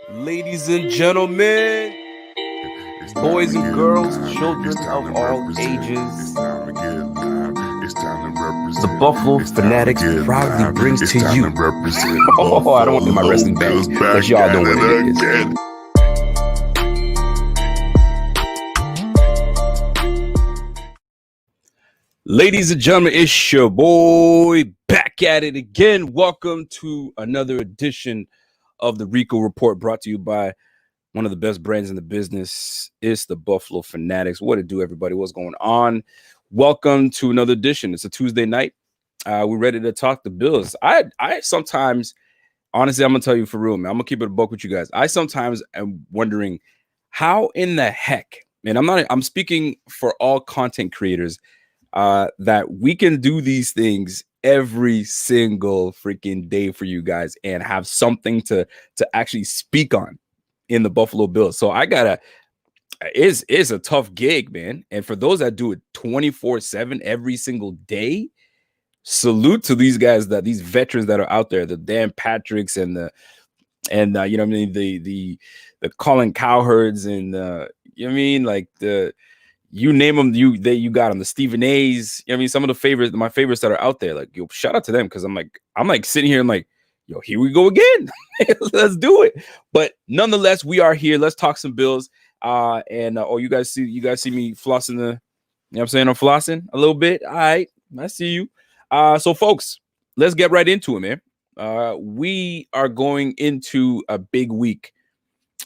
Ladies and gentlemen, boys and girls, children of all ages, the Buffalo Fanatics proudly brings to you. Oh, I don't want to get my wrestling back, but y'all know what it is. Ladies and gentlemen, it's your boy back at it again. Welcome to another edition of the Rico Report, brought to you by one of the best brands in the business. It's the Buffalo Fanatics. What it do, everybody? What's going on? Welcome to another edition. It's a Tuesday night. We're ready to talk the Bills. I sometimes, honestly, I'm gonna tell you for real, man. I'm gonna keep it a buck with you guys. I sometimes am wondering how in the heck, man. I'm speaking for all content creators, that we can do these things every single freaking day for you guys and have something to actually speak on in the Buffalo Bills. So it's a tough gig, man. And for those that do it 24/7 every single day, salute to these guys, these veterans that are out there, the Dan Patricks and you know what I mean, the Colin Cowherds and you know what I mean, like you name them, you got them, the Stephen A's. I mean, some of my favorites that are out there. Like, yo, shout out to them, because I'm like sitting here, I'm like, yo, here we go again. Let's do it. But nonetheless, we are here. Let's talk some Bills. You guys see me flossing you know what I'm saying? I'm flossing a little bit. All right, I see you. So folks, let's get right into it, man. We are going into a big week.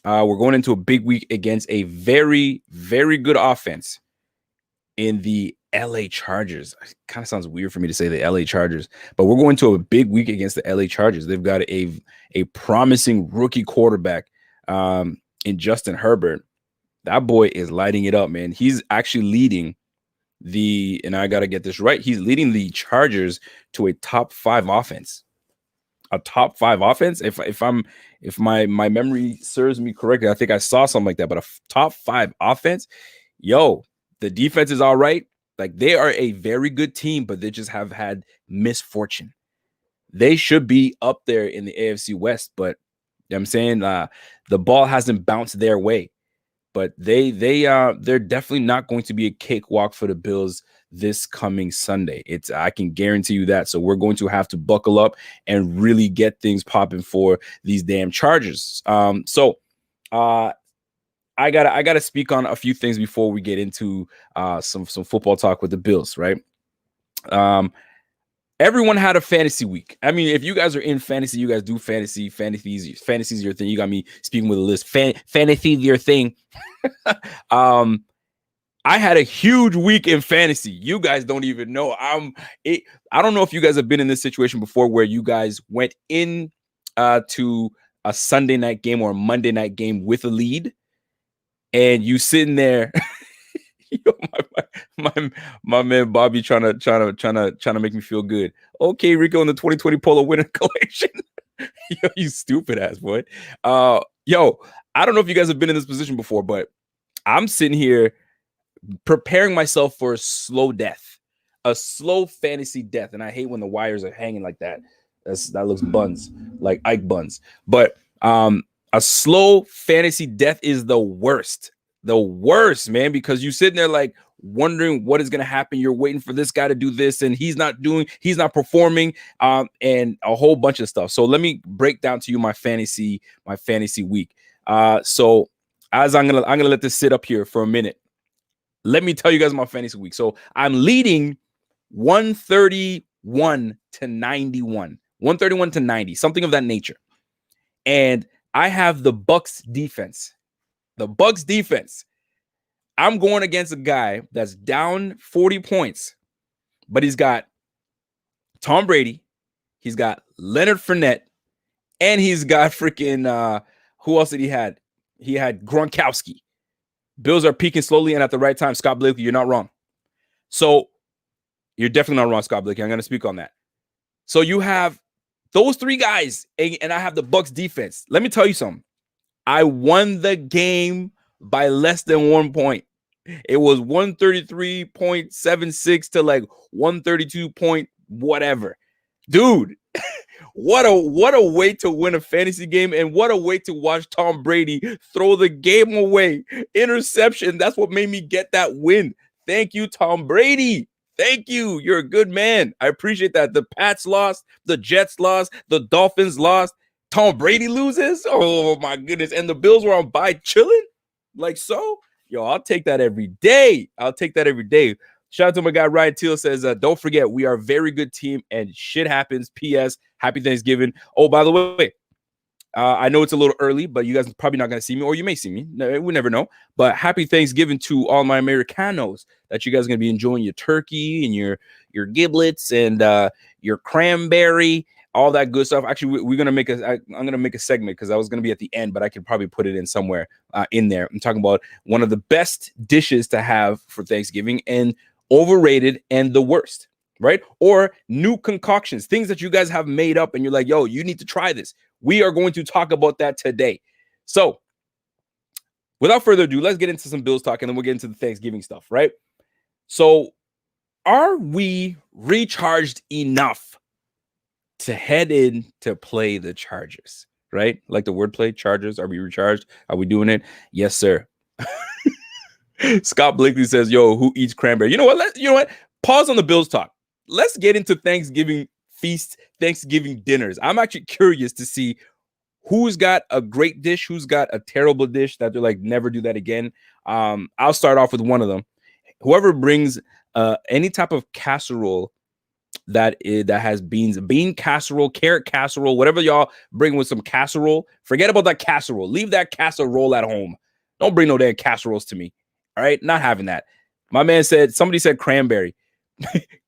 We're going into a big week against a very, very good offense in the LA Chargers. It kind of sounds weird for me to say the LA Chargers, but we're going to a big week against the LA Chargers. They've got a promising rookie quarterback in Justin Herbert. That boy is lighting it up, man. He's actually leading and I got to get this right, he's leading the Chargers to a top 5 offense. A top 5 offense. If my memory serves me correctly, I think I saw something like that. But a top 5 offense, yo, the defense is all right. Like, they are a very good team, but they just have had misfortune. They should be up there in the AFC West, but you know what I'm saying, the ball hasn't bounced their way. But they're definitely not going to be a cakewalk for the Bills this coming Sunday. I can guarantee you that. So we're going to have to buckle up and really get things popping for these damn Chargers. I gotta speak on a few things before we get into some football talk with the Bills, right? Everyone had a fantasy week. I mean, if you guys are in fantasy, you guys do fantasy. Fantasy's your thing. You got me speaking with a list. Fantasy's your thing. I had a huge week in fantasy. You guys don't even know. I don't know if you guys have been in this situation before where you guys went in to a Sunday night game or a Monday night game with a lead, and you sitting there. Yo, my man Bobby trying to make me feel good. Okay, Rico in the 2020 Polo winter collection. Yo, you stupid ass boy. Yo, I don't know if you guys have been in this position before, but I'm sitting here preparing myself for a slow fantasy death, and I hate when the wires are hanging like that. That looks buns, like Ike buns. But a slow fantasy death is the worst, man, because you sitting there like wondering what is going to happen. You're waiting for this guy to do this, and he's not performing, and a whole bunch of stuff. So let me break down to you my fantasy week. So as I'm gonna let this sit up here for a minute. Let me tell you guys my fantasy week. So I'm leading 131 to 91, 131 to 90, something of that nature. And I have the Bucks defense. I'm going against a guy that's down 40 points, but he's got Tom Brady, he's got Leonard Fournette, and he's got freaking who else did he had? He had Gronkowski. Bills are peaking slowly and at the right time. Scott Blakely, you're not wrong. So you're definitely not wrong, Scott Blakely. I'm going to speak on that. So you have those 3 guys, and I have the Bucks defense. Let me tell you something. I won the game by less than 1 point. It was 133.76 to like 132 point whatever. Dude, What a way to win a fantasy game, and what a way to watch Tom Brady throw the game away. Interception. That's what made me get that win. Thank you, Tom Brady. Thank you. You're a good man. I appreciate that. The Pats lost, the Jets lost, the Dolphins lost. Tom Brady loses. Oh my goodness. And the Bills were on bye chilling. Like so. Yo, I'll take that every day. I'll take that every day. Shout out to my guy Ryan Teal says, don't forget, we are a very good team and shit happens. P.S. Happy Thanksgiving. Oh, by the way, I know it's a little early, but you guys are probably not going to see me, or you may see me. We never know. But happy Thanksgiving to all my Americanos, that you guys are going to be enjoying your turkey and your giblets and your cranberry, all that good stuff. Actually, we're going to make I'm going to make a segment because I was going to be at the end, but I could probably put it in somewhere in there. I'm talking about one of the best dishes to have for Thanksgiving and overrated and the worst, right? Or new concoctions, things that you guys have made up and you're like, yo, you need to try this. We are going to talk about that today. So without further ado, let's get into some Bills talk and then we'll get into the Thanksgiving stuff, right? So are we recharged enough to head in to play the Chargers, right? Like the wordplay, Chargers, are we recharged? Are we doing it? Yes, sir. Scott Blakely says, yo, who eats cranberry? You know what? Pause on the Bills talk. Let's get into Thanksgiving feasts, Thanksgiving dinners. I'm actually curious to see who's got a great dish, who's got a terrible dish that they're like, never do that again. I'll start off with one of them. Whoever brings any type of casserole that has beans, bean casserole, carrot casserole, whatever y'all bring with some casserole, forget about that casserole. Leave that casserole at home. Don't bring no damn casseroles to me. All right, not having that. My man said, somebody said cranberry.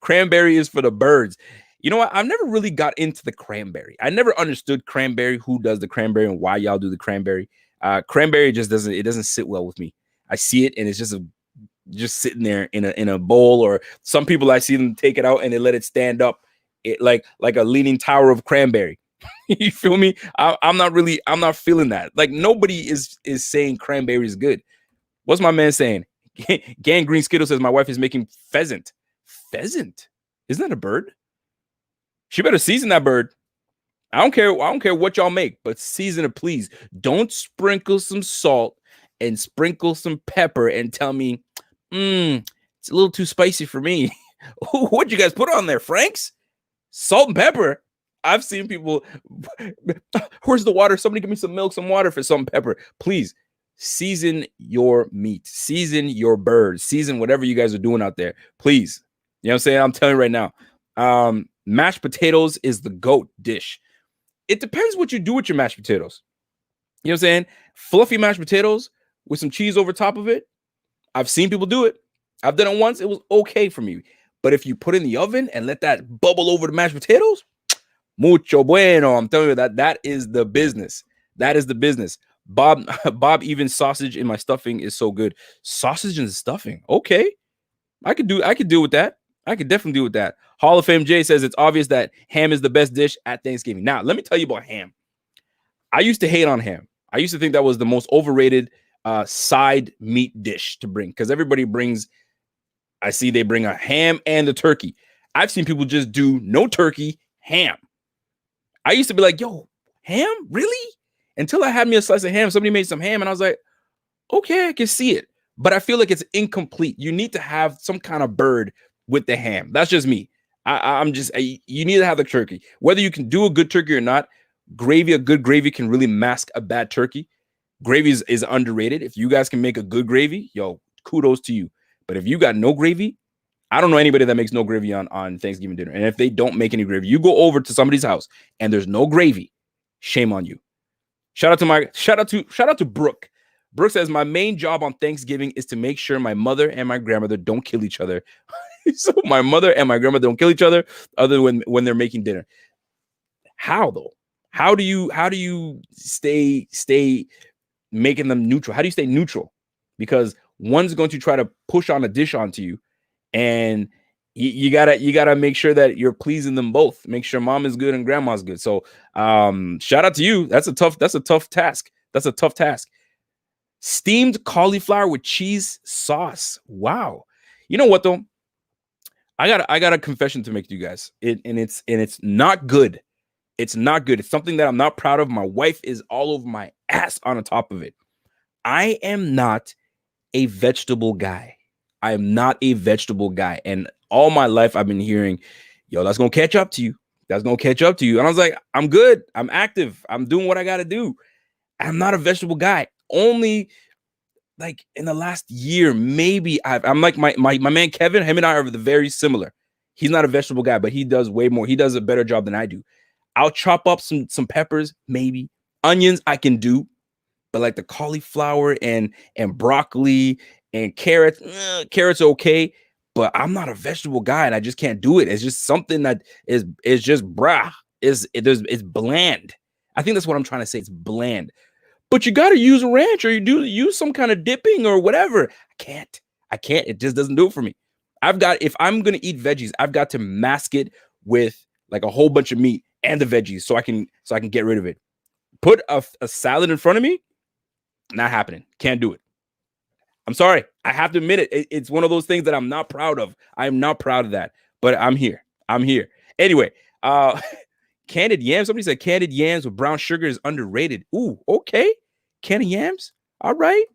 Cranberry is for the birds. You know what? I've never really got into the cranberry. I never understood cranberry, who does the cranberry and why y'all do the cranberry. Cranberry just doesn't sit well with me. I see it and it's just sitting there in a bowl, or some people I see them take it out and they let it stand up, like a leaning tower of cranberry. You feel me? I'm not feeling that. Like nobody is saying cranberry is good. What's my man saying? Gang Green Skittle says my wife is making pheasant. Pheasant? Isn't that a bird? She better season that bird. I don't care what y'all make, but season it, please. Don't sprinkle some salt and sprinkle some pepper and tell me, it's a little too spicy for me. What'd you guys put on there, Franks? Salt and pepper? I've seen people, where's the water? Somebody give me some milk, some water for salt and pepper. Please. Season your meat, season your bird, season whatever you guys are doing out there, please. You know what I'm saying? I'm telling you right now, mashed potatoes is the GOAT dish. It depends what you do with your mashed potatoes. You know what I'm saying? Fluffy mashed potatoes with some cheese over top of it. I've seen people do it. I've done it once. It was okay for me. But if you put it in the oven and let that bubble over the mashed potatoes, mucho bueno. I'm telling you that is the business. That is the business. Bob, even sausage in my stuffing is so good. Sausage and stuffing. Okay. I could deal with that. I could definitely deal with that. Hall of Fame Jay says it's obvious that ham is the best dish at Thanksgiving. Now, let me tell you about ham. I used to hate on ham. I used to think that was the most overrated side meat dish to bring, because everybody brings, I see they bring a ham and the turkey. I've seen people just do no turkey, ham. I used to be like, yo, ham? Really? Until I had me a slice of ham, somebody made some ham and I was like, okay, I can see it. But I feel like it's incomplete. You need to have some kind of bird with the ham. That's just me. You need to have the turkey. Whether you can do a good turkey or not, a good gravy can really mask a bad turkey. Gravy is underrated. If you guys can make a good gravy, yo, kudos to you. But if you got no gravy, I don't know anybody that makes no gravy on Thanksgiving dinner. And if they don't make any gravy, you go over to somebody's house and there's no gravy, shame on you. Shout out to Brooke. Brooke says, my main job on Thanksgiving is to make sure my mother and my grandmother don't kill each other. So my mother and my grandmother don't kill each other other than when they're making dinner. How though? How do you stay making them neutral? How do you stay neutral? Because one's going to try to push on a dish onto you, and you gotta make sure that you're pleasing them both. Make sure mom is good and grandma's good. So shout out to you. That's a tough task. That's a tough task. Steamed cauliflower with cheese sauce. Wow. You know what though? I got a confession to make to you guys. And it's not good. It's not good. It's something that I'm not proud of. My wife is all over my ass on the top of it. I am not a vegetable guy. I am not a vegetable guy. And all my life I've been hearing, yo, that's going to catch up to you. That's going to catch up to you. And I was like, I'm good. I'm active. I'm doing what I got to do. I'm not a vegetable guy. Only like in the last year, maybe I'm like my man Kevin. Him and I are very similar. He's not a vegetable guy, but he does way more. He does a better job than I do. I'll chop up some peppers, maybe onions. I can do, but like the cauliflower and broccoli and carrots, carrots okay. But I'm not a vegetable guy, and I just can't do it. It's just something that is just it's bland. I think that's what I'm trying to say. It's bland. But you got to use a ranch, or you do use some kind of dipping or whatever. I can't. It just doesn't do it for me. If I'm going to eat veggies, I've got to mask it with like a whole bunch of meat and the veggies so I can get rid of it. Put a salad in front of me, not happening. Can't do it. I'm sorry. I have to admit it. It's one of those things that I'm not proud of. I'm not proud of that, but I'm here. Anyway, candied yams. Somebody said candied yams with brown sugar is underrated. Ooh, okay. Candied yams. All right.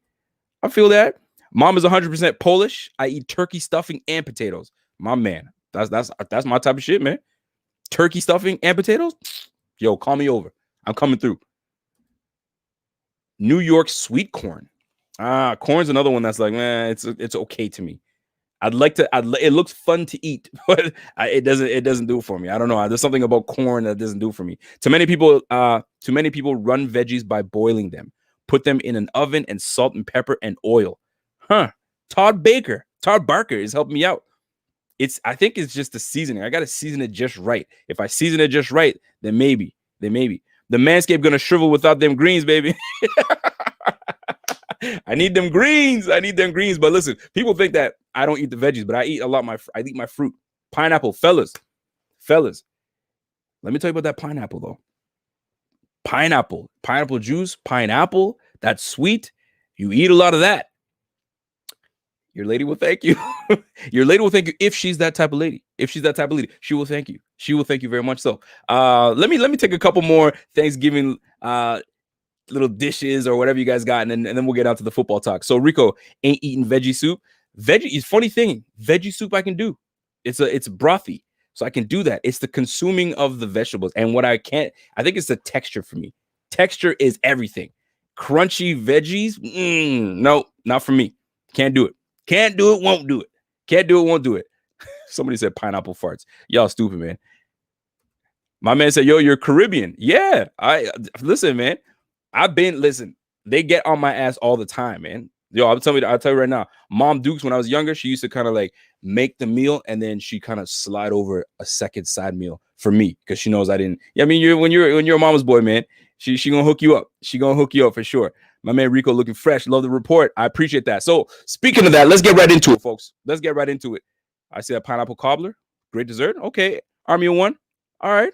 I feel that. Mom is 100% Polish. I eat turkey stuffing and potatoes. My man. That's my type of shit, man. Turkey stuffing and potatoes. Yo, call me over. I'm coming through. New York sweet corn. Corn's another one that's like, man, it's okay to me. I'd like to. It looks fun to eat, but it doesn't do it for me. I don't know. There's something about corn that doesn't do it for me. Too many people run veggies by boiling them, put them in an oven and salt and pepper and oil. Huh? Todd Barker is helping me out. I think it's just the seasoning. I got to season it just right. If I season it just right, then maybe. The Manscaped gonna shrivel without them greens, baby. I need them greens. But listen, people think that I don't eat the veggies, but I eat I eat my fruit. Pineapple, fellas. Let me tell you about that pineapple though. Pineapple juice, pineapple, that's sweet. You eat a lot of that. Your lady will thank you. Your lady will thank you if she's that type of lady. She will thank you. She will thank you very much so. Let me take a couple more Thanksgiving little dishes or whatever you guys got, and then we'll get out to the football talk. So Rico ain't eating veggie soup. Funny thing, veggie soup I can do. It's brothy, so I can do that. It's the consuming of the vegetables, and what I can't. I think it's the texture for me. Texture is everything. Crunchy veggies, no, not for me. Can't do it. Won't do it. Somebody said pineapple farts. Y'all stupid, man. My man said, yo, you're Caribbean. Yeah, listen, man. They get on my ass all the time, man. Yo, I'll tell you right now. Mom Dukes, when I was younger, she used to kind of like make the meal and then she kind of slide over a second side meal for me because she knows I didn't. Yeah, I mean, when you're a mama's boy, man, she gonna hook you up. She gonna hook you up for sure. My man Rico looking fresh. Love the report. I appreciate that. So speaking of that, let's get right into it, folks. Let's get right into it. I see a pineapple cobbler. Great dessert. Okay. Army of one. All right.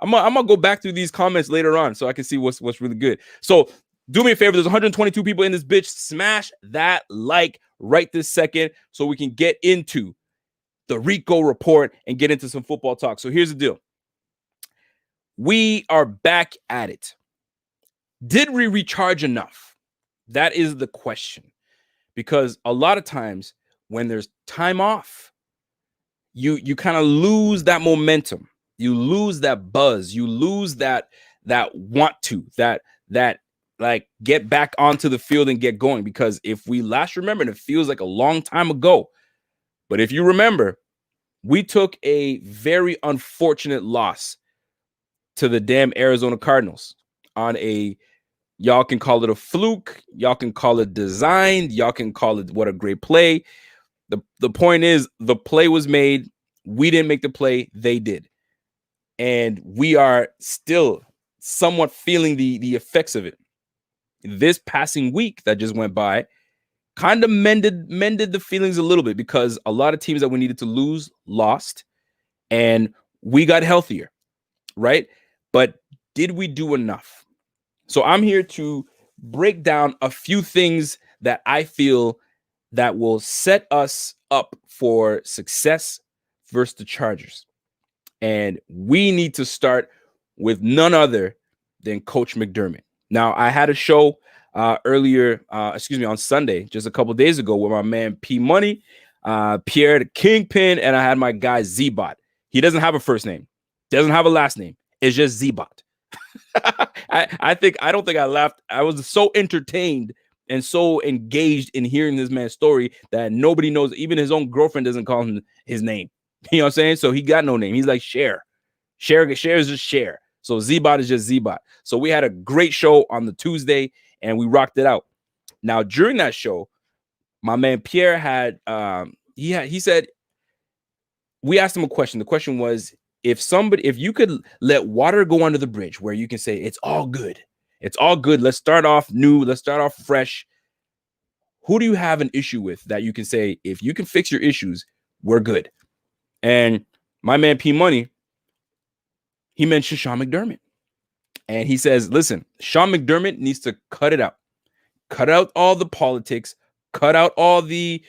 I'm gonna go back through these comments later on so I can see what's really good. So do me a favor. There's 122 people in this bitch. Smash that like right this second so we can get into the Rico report and get into some football talk. So here's the deal. We are back at it. Did we recharge enough? That is the question. Because a lot of times when there's time off, you kind of lose that momentum. You lose that buzz. You lose that want to, that like get back onto the field and get going. Because if we last remember, and it feels like a long time ago, but if you remember, we took a very unfortunate loss to the damn Arizona Cardinals on y'all can call it a fluke, y'all can call it designed, y'all can call it what a great play. The point is the play was made. We didn't make the play, they did. And we are still somewhat feeling the effects of it. This passing week that just went by kind of mended the feelings a little bit because a lot of teams that we needed to lose lost and we got healthier, right? But did we do enough? So I'm here to break down a few things that I feel that will set us up for success versus the Chargers. And we need to start with none other than Coach McDermott. Now, I had a show on Sunday, just a couple days ago, with my man P Money, Pierre the Kingpin, and I had my guy Z-Bot. He doesn't have a first name, doesn't have a last name. It's just Z-Bot. I don't think I laughed. I was so entertained and so engaged in hearing this man's story that nobody knows. Even his own girlfriend doesn't call him his name. You know what I'm saying? So he got no name. He's like Share is just Share. So Z-Bot is just Z-Bot. So we had a great show on the Tuesday and we rocked it out. Now, during that show, my man Pierre had he said, we asked him a question. The question was, if you could let water go under the bridge, where you can say it's all good, let's start off new, let's start off fresh, who do you have an issue with that you can say, if you can fix your issues, we're good? And my man P Money, he mentioned Sean McDermott. And he says, listen, Sean McDermott needs to cut it out. Cut out all the politics, cut out all the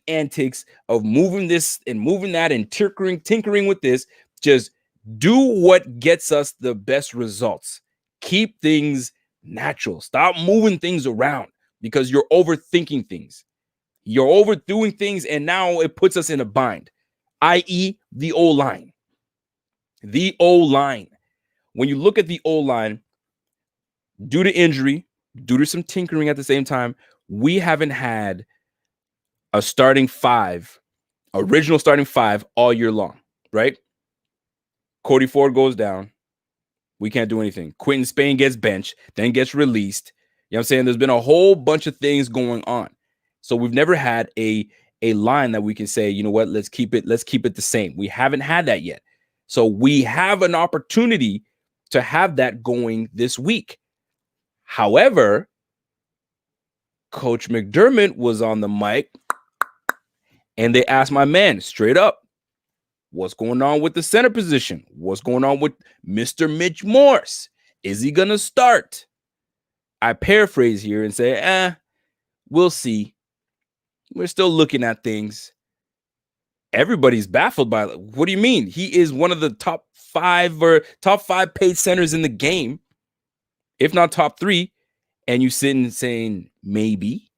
antics of moving this and moving that and tinkering with this. Just do what gets us the best results. Keep things natural. Stop moving things around because you're overthinking things. You're overdoing things, and now it puts us in a bind, i.e. the O-line. The O-line. When you look at the O-line, due to injury, due to some tinkering at the same time, we haven't had a original starting five all year long, right? Cody Ford goes down. We can't do anything. Quentin Spain gets benched, then gets released. You know what I'm saying? There's been a whole bunch of things going on. So we've never had a line that we can say, you know what, let's keep it the same. We haven't had that yet. So we have an opportunity to have that going this week. However, Coach McDermott was on the mic and they asked my man straight up, what's going on with the center position? What's going on with Mr. Mitch Morse? Is he going to start? I paraphrase here and say, we'll see. We're still looking at things. Everybody's baffled by it. What do you mean? He is one of the top five paid centers in the game, if not top three. And you sitting saying, maybe.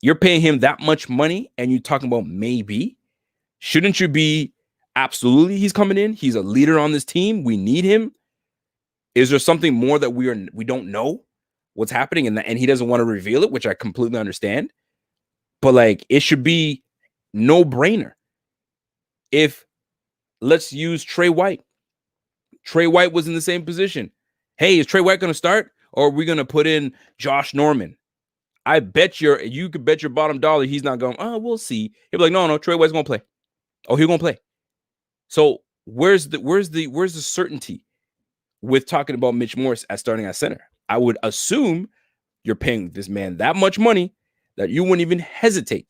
You're paying him that much money and you're talking about maybe. Shouldn't you be absolutely he's coming in? He's a leader on this team. We need him. Is there something more that we don't know what's happening and he doesn't want to reveal it, which I completely understand. But like, it should be no brainer. If let's use Trey White. Trey White was in the same position. Hey, is Trey White going to start? Or are we going to put in Josh Norman? I bet you could bet your bottom dollar he's not going, we'll see. He'll be like, no, Trey White's going to play. Oh, he's going to play. So where's the certainty with talking about Mitch Morse as starting at center? I would assume you're paying this man that much money that you wouldn't even hesitate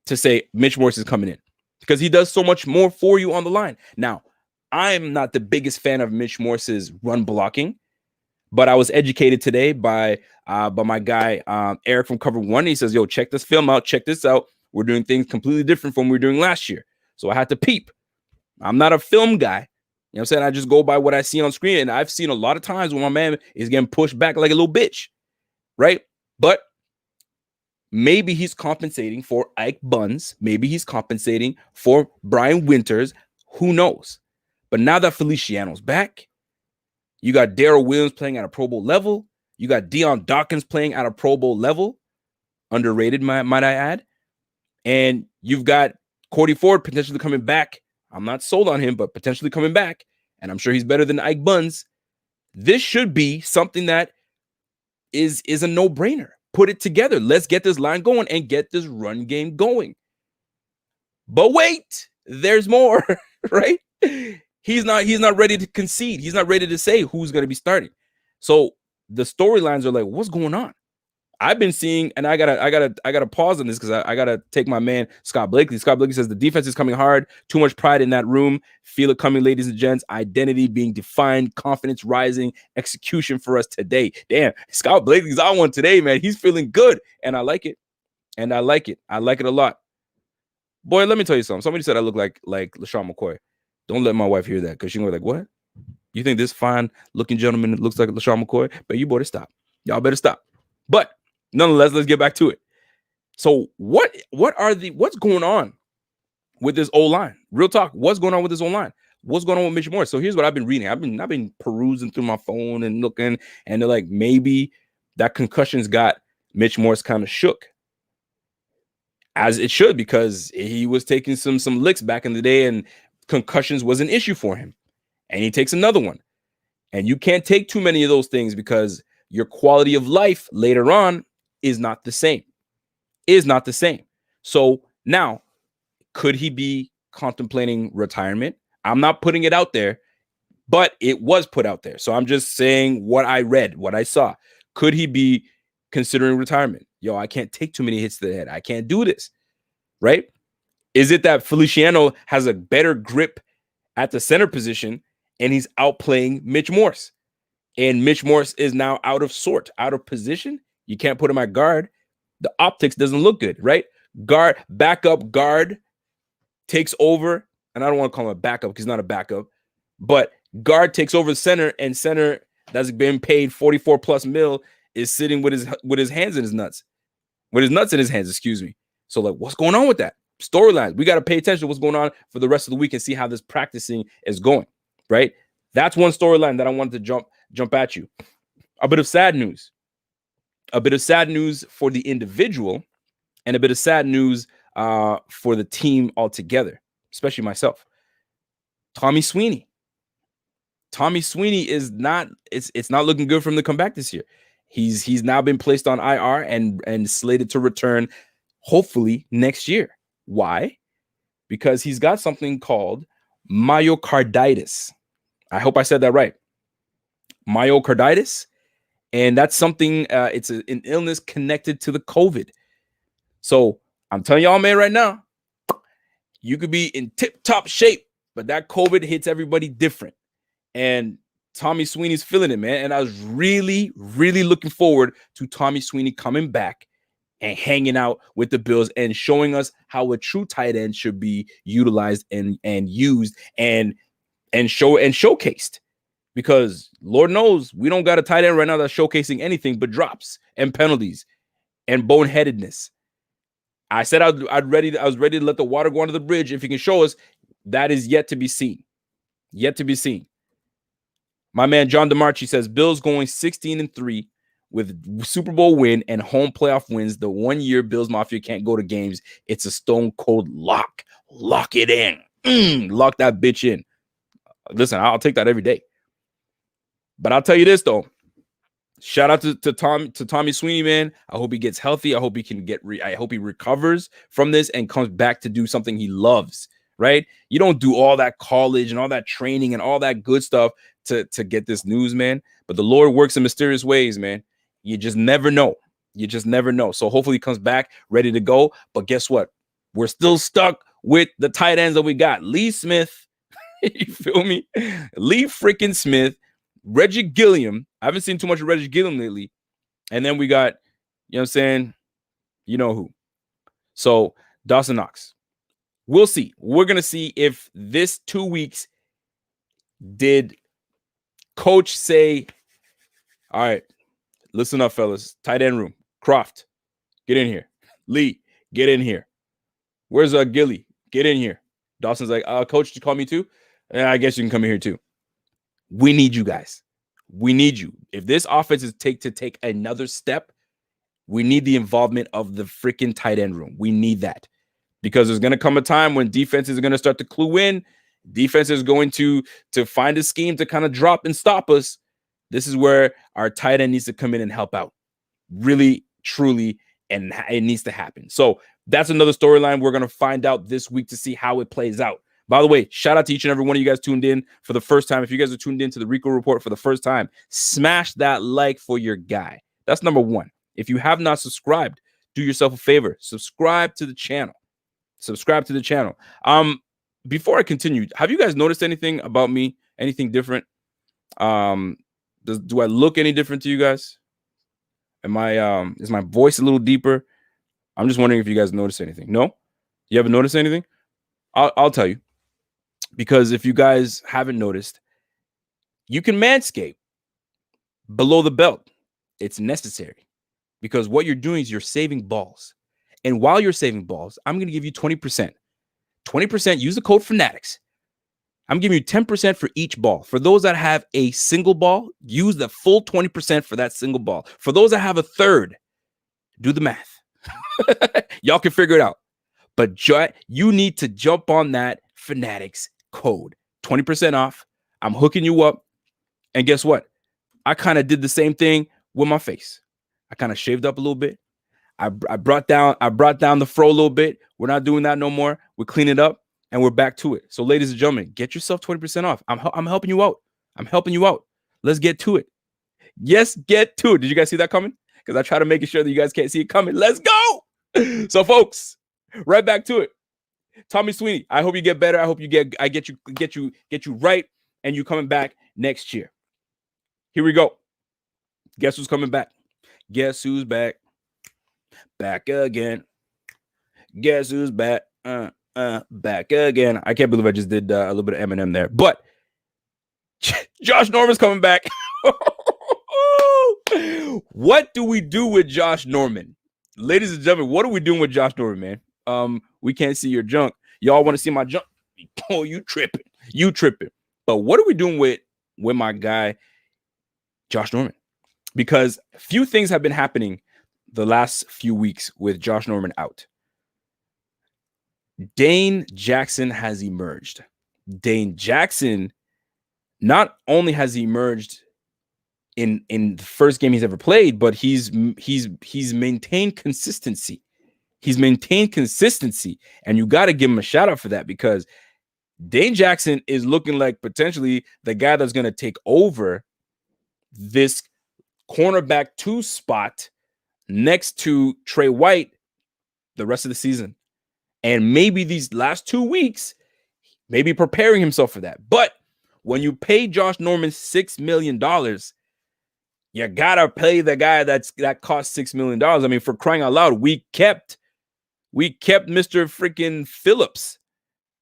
to say Mitch Morse is coming in because he does so much more for you on the line. Now, I'm not the biggest fan of Mitch Morse's run blocking, but I was educated today by my guy Eric from Cover One. He says, yo, check this film out. Check this out. We're doing things completely different from what we were doing last year. So I had to peep. I'm not a film guy. You know what I'm saying? I just go by what I see on screen. And I've seen a lot of times when my man is getting pushed back like a little bitch, right? But maybe he's compensating for Ike Buns. Maybe he's compensating for Brian Winters. Who knows? But now that Feliciano's back, you got Darrell Williams playing at a Pro Bowl level. You got Deion Dawkins playing at a Pro Bowl level. Underrated, might I add. And you've got Cody Ford potentially coming back. I'm not sold on him, but potentially coming back. And I'm sure he's better than Ike Buns. This should be something that is a no-brainer. Put it together. Let's get this line going and get this run game going. But wait, there's more, right? He's not ready to concede. He's not ready to say who's going to be starting. So the storylines are like, what's going on? I've been seeing, and I gotta pause on this because I gotta take my man Scott Blakely. Scott Blakely says the defense is coming hard. Too much pride in that room. Feel it coming, ladies and gents. Identity being defined, confidence rising, execution for us today. Damn, Scott Blakely's on one today, man. He's feeling good, and I like it. I like it a lot. Boy, let me tell you something. Somebody said I look like LaShawn McCoy. Don't let my wife hear that because she's gonna be like, what? You think this fine-looking gentleman looks like LaShawn McCoy? But you better stop. Y'all better stop. But nonetheless, let's get back to it. So what's going on with this O-line? Real talk. What's going on with this O-line? What's going on with Mitch Morse? So here's what I've been reading. I've been perusing through my phone and looking, and they're like, maybe that concussion's got Mitch Morse kind of shook. As it should, because he was taking some licks back in the day, and concussions was an issue for him. And he takes another one. And you can't take too many of those things because your quality of life later on is not the same. So now, could he be contemplating retirement? I'm not putting it out there, but it was put out there. So I'm just saying what I read, what I saw. Could he be considering retirement? Yo, I can't take too many hits to the head. I can't do this, right? Is it that Feliciano has a better grip at the center position and he's outplaying Mitch Morse? And Mitch Morse is now out of position. You can't put him at guard. The optics doesn't look good, right? Backup guard takes over. And I don't want to call him a backup because he's not a backup. But guard takes over the center, and center that's been paid 44 plus mil is sitting with his hands in his nuts. With his nuts in his hands, excuse me. So, like, what's going on with that? Storylines. We got to pay attention to what's going on for the rest of the week and see how this practicing is going, right? That's one storyline that I wanted to jump at you. A bit of sad news for the individual, and a bit of sad news for the team altogether, especially myself. Tommy Sweeney is not. It's not looking good for him to come back this year. He's now been placed on IR and slated to return hopefully next year. Why? Because he's got something called myocarditis. I hope I said that right. Myocarditis. And that's something, it's an illness connected to the COVID. So I'm telling y'all, man, right now, you could be in tip-top shape, but that COVID hits everybody different. And Tommy Sweeney's feeling it, man. And I was really, really looking forward to Tommy Sweeney coming back and hanging out with the Bills and showing us how a true tight end should be utilized and used and showcased. Because Lord knows we don't got a tight end right now that's showcasing anything but drops and penalties and boneheadedness. I said I was ready to let the water go under the bridge if he can show us. That is yet to be seen. Yet to be seen. My man John DeMarchi says Bills going 16-3 with Super Bowl win and home playoff wins. The 1 year Bills Mafia can't go to games. It's a stone cold lock. Lock it in. Lock that bitch in. Listen, I'll take that every day. But I'll tell you this though. Shout out to Tommy Sweeney, man. I hope he gets healthy. I hope he can I hope he recovers from this and comes back to do something he loves, right? You don't do all that college and all that training and all that good stuff to get this news, man. But the Lord works in mysterious ways, man. You just never know. You just never know. So hopefully he comes back ready to go. But guess what? We're still stuck with the tight ends that we got. Lee Smith, you feel me? Lee freaking Smith. Reggie Gilliam. I haven't seen too much of Reggie Gilliam lately. And then we got, you know what I'm saying? You know who. So Dawson Knox. We'll see. We're going to see if this 2 weeks did coach say, all right, listen up, fellas. Tight end room. Croft, get in here. Lee, get in here. Where's Gilly? Get in here. Dawson's like, coach, you call me too? I guess you can come in here too. We need you guys. We need you. If this offense is take another step, we need the involvement of the freaking tight end room. We need that because there's going to come a time when defenses are going to start to clue in. Defense is going to find a scheme to kind of drop and stop us. This is where our tight end needs to come in and help out. Really, truly, and it needs to happen. So that's another storyline we're going to find out this week to see how it plays out. By the way, shout out to each and every one of you guys tuned in for the first time. If you guys are tuned in to the Rico Report for the first time, smash that like for your guy. That's number one. If you have not subscribed, do yourself a favor. Subscribe to the channel. Subscribe to the channel. Before I continue, have you guys noticed anything about me? Anything different? Do I look any different to you guys? Is my voice a little deeper? I'm just wondering if you guys noticed anything. No? You haven't noticed anything? I'll tell you. Because if you guys haven't noticed, You can manscape below the belt. It's necessary because what you're doing is you're saving balls. And while you're saving balls, I'm going to give you 20%. 20%, use the code Fanatics. I'm giving you 10% for each ball. For those that have a single ball, use the full 20% for that single ball. For those that have a third, do the math. Y'all can figure it out. But you need to jump on that Fanatics code. 20% off. I'm hooking you up. And guess what? I kind of did the same thing with my face. I kind of shaved up a little bit. I brought down the fro a little bit. We're not doing that no more. We're cleaning it up and we're back to it. So ladies and gentlemen, get yourself 20% off. I'm helping you out. I'm helping you out. Let's get to it. Yes, get to it. Did you guys see that coming? Because I try to make sure that you guys can't see it coming. Let's go. So folks, right back to it. Tommy Sweeney, I hope you get better. I hope I get you right and you coming back next year. Here we go. Guess who's coming back? Guess who's back? Back again. Guess who's back? Back again. I can't believe I just did a little bit of Eminem there. But Josh Norman's coming back. What do we do with Josh Norman? Ladies and gentlemen, what are we doing with Josh Norman, man? We can't see your junk. Y'all want to see my junk? Oh, you tripping. You tripping. But what are we doing with my guy, Josh Norman? Because a few things have been happening the last few weeks with Josh Norman out. Dane Jackson has emerged. Dane Jackson not only has he emerged in the first game he's ever played, but he's maintained consistency. He's maintained consistency, and you got to give him a shout out for that because Dane Jackson is looking like potentially the guy that's going to take over this cornerback 2 spot next to Trey White the rest of the season. And maybe these last 2 weeks, maybe preparing himself for that. But when you pay Josh Norman $6 million, you got to pay the guy that cost $6 million. I mean, for crying out loud, we kept Mr. freaking Phillips.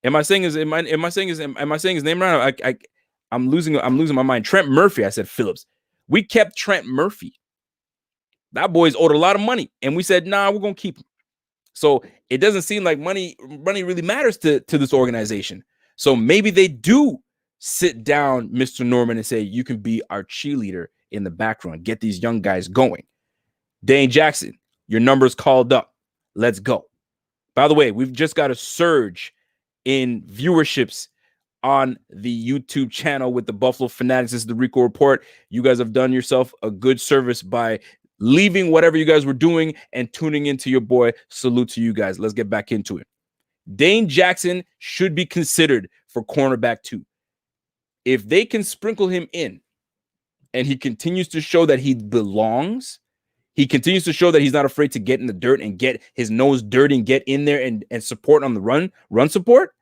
Am I saying his name right? I'm losing my mind. Trent Murphy. I said Phillips. We kept Trent Murphy. That boy's owed a lot of money. And we said, nah, we're going to keep him. So it doesn't seem like money really matters to this organization. So maybe they do sit down Mr. Norman and say, you can be our cheerleader in the background. Get these young guys going. Dane Jackson, your number's called up. Let's go. By the way, we've just got a surge in viewerships on the YouTube channel with the Buffalo Fanatics. This is the Rico Report. You guys have done yourself a good service by leaving whatever you guys were doing and tuning into your boy. Salute to you guys. Let's get back into it. Dane Jackson should be considered for cornerback 2. If they can sprinkle him in and he continues to show that he belongs, he continues to show that he's not afraid to get in the dirt and get his nose dirty and get in there and support on the run support,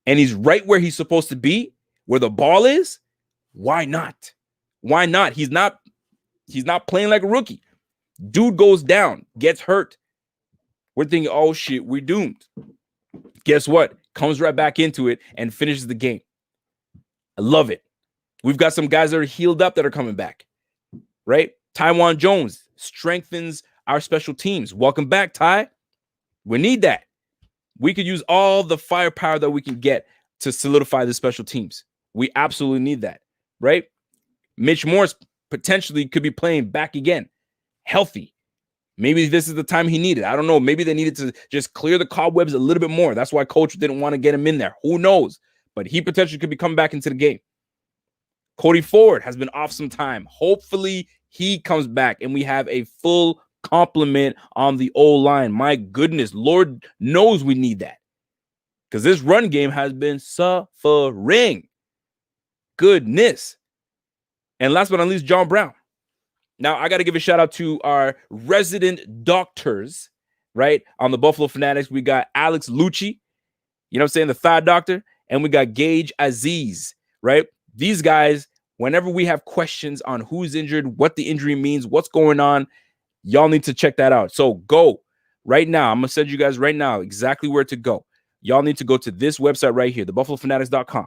and he's right where he's supposed to be, where the ball is, why not? Why not? He's not playing like a rookie. Dude goes down, gets hurt. We're thinking, oh shit, we're doomed. Guess what? Comes right back into it and finishes the game. I love it. We've got some guys that are healed up that are coming back, right? Tywan Jones strengthens our special teams. Welcome back, Ty. We need that. We could use all the firepower that we can get to solidify the special teams. We absolutely need that, right? Mitch Morse potentially could be playing back again, healthy. Maybe this is the time he needed. I don't know. Maybe they needed to just clear the cobwebs a little bit more. That's why coach didn't want to get him in there. Who knows? But he potentially could be coming back into the game. Cody Ford has been off some time. Hopefully he comes back and we have a full complement on the O-line. My goodness, Lord knows we need that because this run game has been suffering. Goodness. And last but not least, John Brown. Now, I got to give a shout out to our resident doctors, right? On the Buffalo Fanatics, we got Alex Lucci, you know what I'm saying, the thigh doctor, and we got Gage Aziz, right? These guys, whenever we have questions on who's injured, what the injury means, what's going on, y'all need to check that out. So go right now. I'm going to send you guys right now exactly where to go. Y'all need to go to this website right here, thebuffalofanatics.com.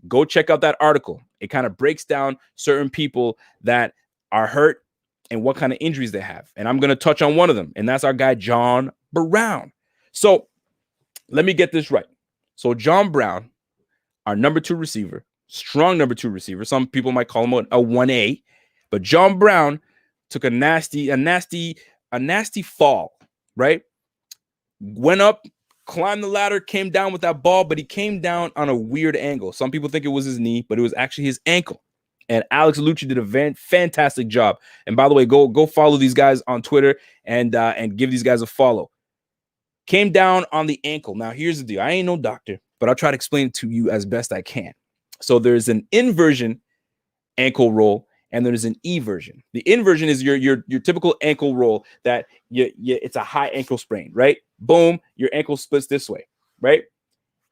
Go check out that article. It kind of breaks down certain people that are hurt and what kind of injuries they have. And I'm going to touch on one of them, and that's our guy, John Brown. So let me get this right. So John Brown, our number 2 receiver, strong number 2 receiver. Some people might call him a 1A, but John Brown took a nasty fall, right? Went up, climbed the ladder, came down with that ball, but he came down on a weird angle. Some people think it was his knee, but it was actually his ankle. And Alex Lucci did a fantastic job. And by the way, go follow these guys on Twitter and give these guys a follow. Came down on the ankle. Now, here's the deal. I ain't no doctor, but I'll try to explain it to you as best I can. So there's an inversion ankle roll, and there's an eversion. The inversion is your typical ankle roll that it's a high ankle sprain, right? Boom, your ankle splits this way, right?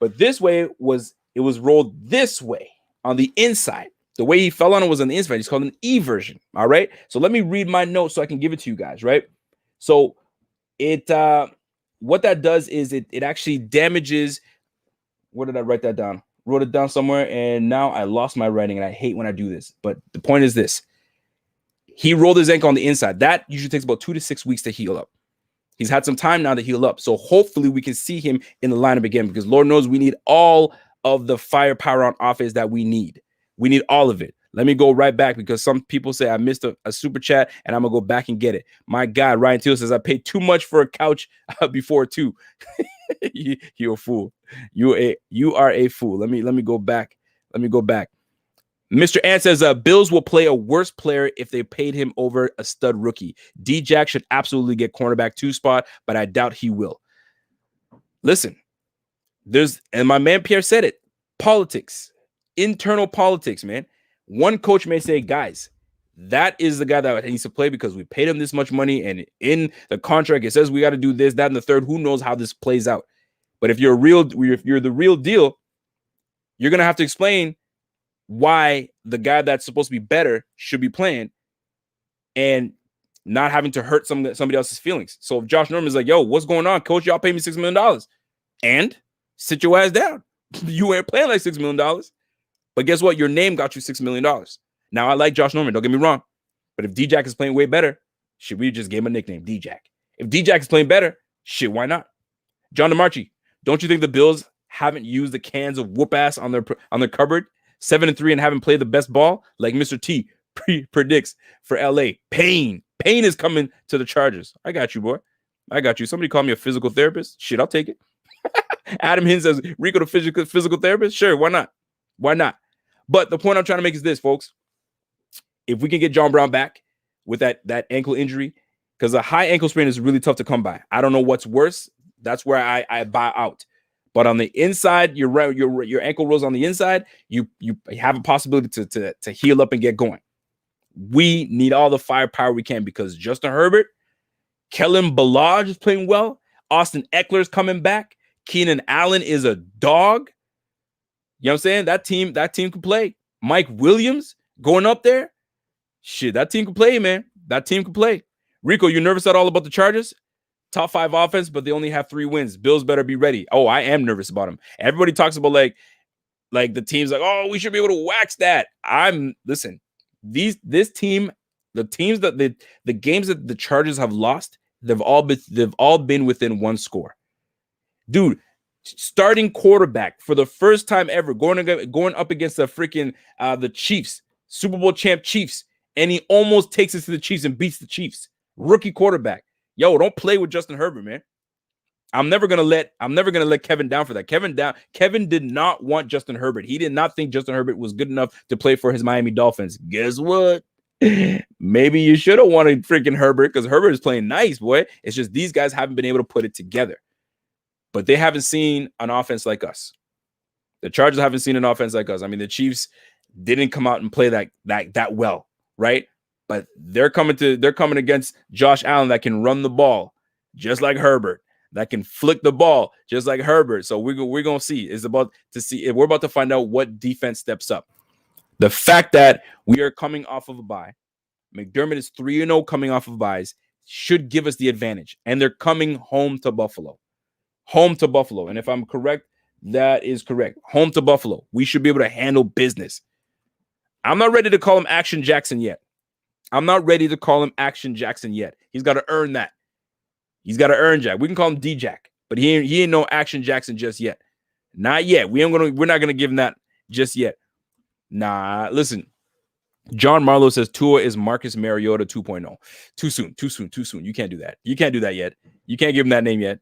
But this way it was rolled this way on the inside. The way he fell on it was on the inside. He's called an eversion. All right. So let me read my notes so I can give it to you guys, right? So what that does is it actually damages. Where did I write that down? Wrote it down somewhere, and now I lost my writing, and I hate when I do this. But the point is this. He rolled his ankle on the inside. That usually takes about 2 to 6 weeks to heal up. He's had some time now to heal up. So hopefully we can see him in the lineup again, because Lord knows we need all of the firepower on offense that we need. We need all of it. Let me go right back, because some people say I missed a super chat, and I'm going to go back and get it. My God, Ryan Teal says, I paid too much for a couch before too. You're a fool. You are a fool. Let me go back. Mr. Ant says, Bills will play a worse player if they paid him over a stud rookie. D-Jack should absolutely get cornerback 2 spot, but I doubt he will. Listen, and my man Pierre said it, politics. Internal politics, man. One coach may say, guys, that is the guy that needs to play because we paid him this much money, and in the contract it says we got to do this, that, and the third. Who knows how this plays out? But if you're the real deal, you're gonna have to explain why the guy that's supposed to be better should be playing and not having to hurt somebody else's feelings. So if Josh Norman is like, yo, what's going on, coach? Y'all pay me $6 million. And sit your ass down. You ain't playing like $6 million. But guess what? Your name got you $6 million. Now, I like Josh Norman. Don't get me wrong. But if D-Jack is playing way better, shit, we just gave him a nickname, D-Jack. If D-Jack is playing better, shit, why not? John DeMarchi, don't you think the Bills haven't used the cans of whoop ass on their cupboard 7-3 and haven't played the best ball like Mr. T predicts for LA? Pain is coming to the Chargers. I got you, boy. I got you. Somebody call me a physical therapist. Shit, I'll take it. Adam Hinn says, Rico the physical therapist. Sure, why not? Why not? But the point I'm trying to make is this, folks. If we can get John Brown back with that ankle injury, because a high ankle sprain is really tough to come by. I don't know what's worse. That's where I buy out. But on the inside, your ankle rolls on the inside, you have a possibility to heal up and get going. We need all the firepower we can, because Justin Herbert, Kellen Ballage is playing well. Austin Eckler's coming back. Keenan Allen is a dog. You know what I'm saying? That team can play. Mike Williams going up there. Shit, that team can play, man. That team can play. Rico, you nervous at all about the Chargers? Top 5 offense, but they only have 3 wins. Bills better be ready. Oh, I am nervous about them. Everybody talks about like the teams like, oh, we should be able to wax that. Listen, this team, the teams that the games that the Chargers have lost, they've all been within 1 score. Dude, starting quarterback for the first time ever going up against the freaking the Chiefs, Super Bowl champ Chiefs, and he almost takes it to the Chiefs and beats the Chiefs. Rookie quarterback. Yo, don't play with Justin Herbert, man. I'm never gonna let Kevin down for that. Kevin did not want Justin Herbert. He did not think Justin Herbert was good enough to play for his Miami Dolphins. Guess what? Maybe you should have wanted freaking Herbert, because Herbert is playing nice, boy. It's just these guys haven't been able to put it together. But they haven't seen an offense like us. The Chargers haven't seen an offense like us. I mean, the Chiefs didn't come out and play that well, right? But they're coming against Josh Allen that can run the ball just like Herbert, that can flick the ball just like Herbert. So we're going to see. We're about to find out what defense steps up. The fact that we are coming off of a bye, McDermott is 3-0 coming off of byes, should give us the advantage. And they're coming home to Buffalo. And if I'm correct, That is correct. Home to Buffalo. We should be able to handle business. I'm not ready to call him Action Jackson yet. He's got to earn that. He's got to earn Jack. We can call him D-Jack, but he ain't no Action Jackson just yet. Not yet. We're not gonna give him that just yet. Nah, listen. John Marlowe says Tua is Marcus Mariota 2.0. Too soon. You can't do that. You can't do that yet. You can't give him that name yet.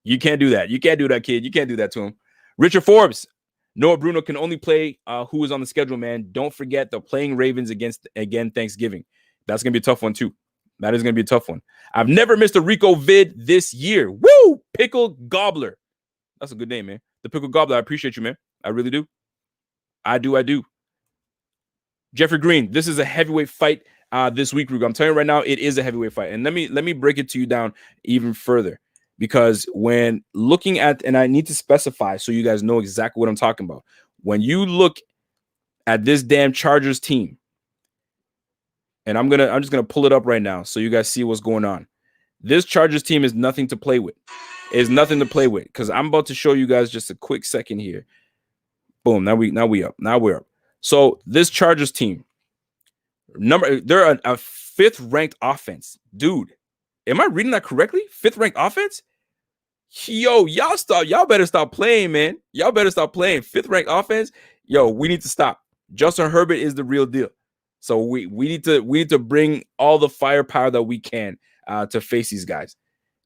You can't do that. You can't do that, kid. You can't do that to him. Richard Forbes. Noah Bruno can only play who is on the schedule, man. Don't forget they're playing Ravens again Thanksgiving. That's going to be a tough one, too. That is going to be a tough one. I've never missed a Rico vid this year. Woo! Pickle Gobbler. That's a good name, man. The Pickle Gobbler. I appreciate you, man. I really do. I do. Jeffrey Green, this is a heavyweight fight this week, Rico. I'm telling you right now, it is a heavyweight fight. And let me break it to you down even further. Because when looking at, and I need to specify so you guys know exactly what I'm talking about. When you look at this damn Chargers team, and I'm just gonna pull it up right now so you guys see what's going on. This Chargers team is nothing to play with. It's nothing to play with because I'm about to show you guys just a quick second here. Boom! Now we're up. So this Chargers team, they're a fifth ranked offense, dude. Am I reading that correctly? Fifth ranked offense? Yo, y'all better stop playing, man. Y'all better stop playing. Fifth ranked offense. Yo, we need to stop. Justin Herbert is the real deal. So we need to bring all the firepower that we can to face these guys.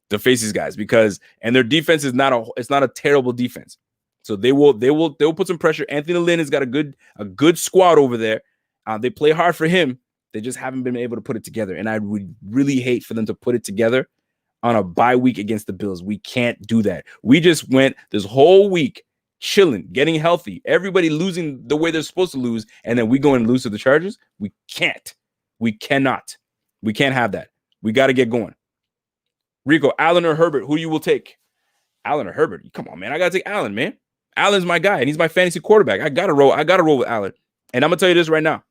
Because their defense is not a terrible defense. So they will put some pressure. Anthony Lynn has got a good squad over there. They play hard for him. They just haven't been able to put it together. And I would really hate for them to put it together on a bye week against the Bills. We can't do that. We just went this whole week chilling, getting healthy, everybody losing the way they're supposed to lose, and then we go and lose to the Chargers. We can't. We cannot. We can't have that. We got to get going. Rico, Allen or Herbert, who you will take? Allen or Herbert? Come on, man. I got to take Allen, man. Allen's my guy, and he's my fantasy quarterback. I got to roll with Allen. And I'm going to tell you this right now.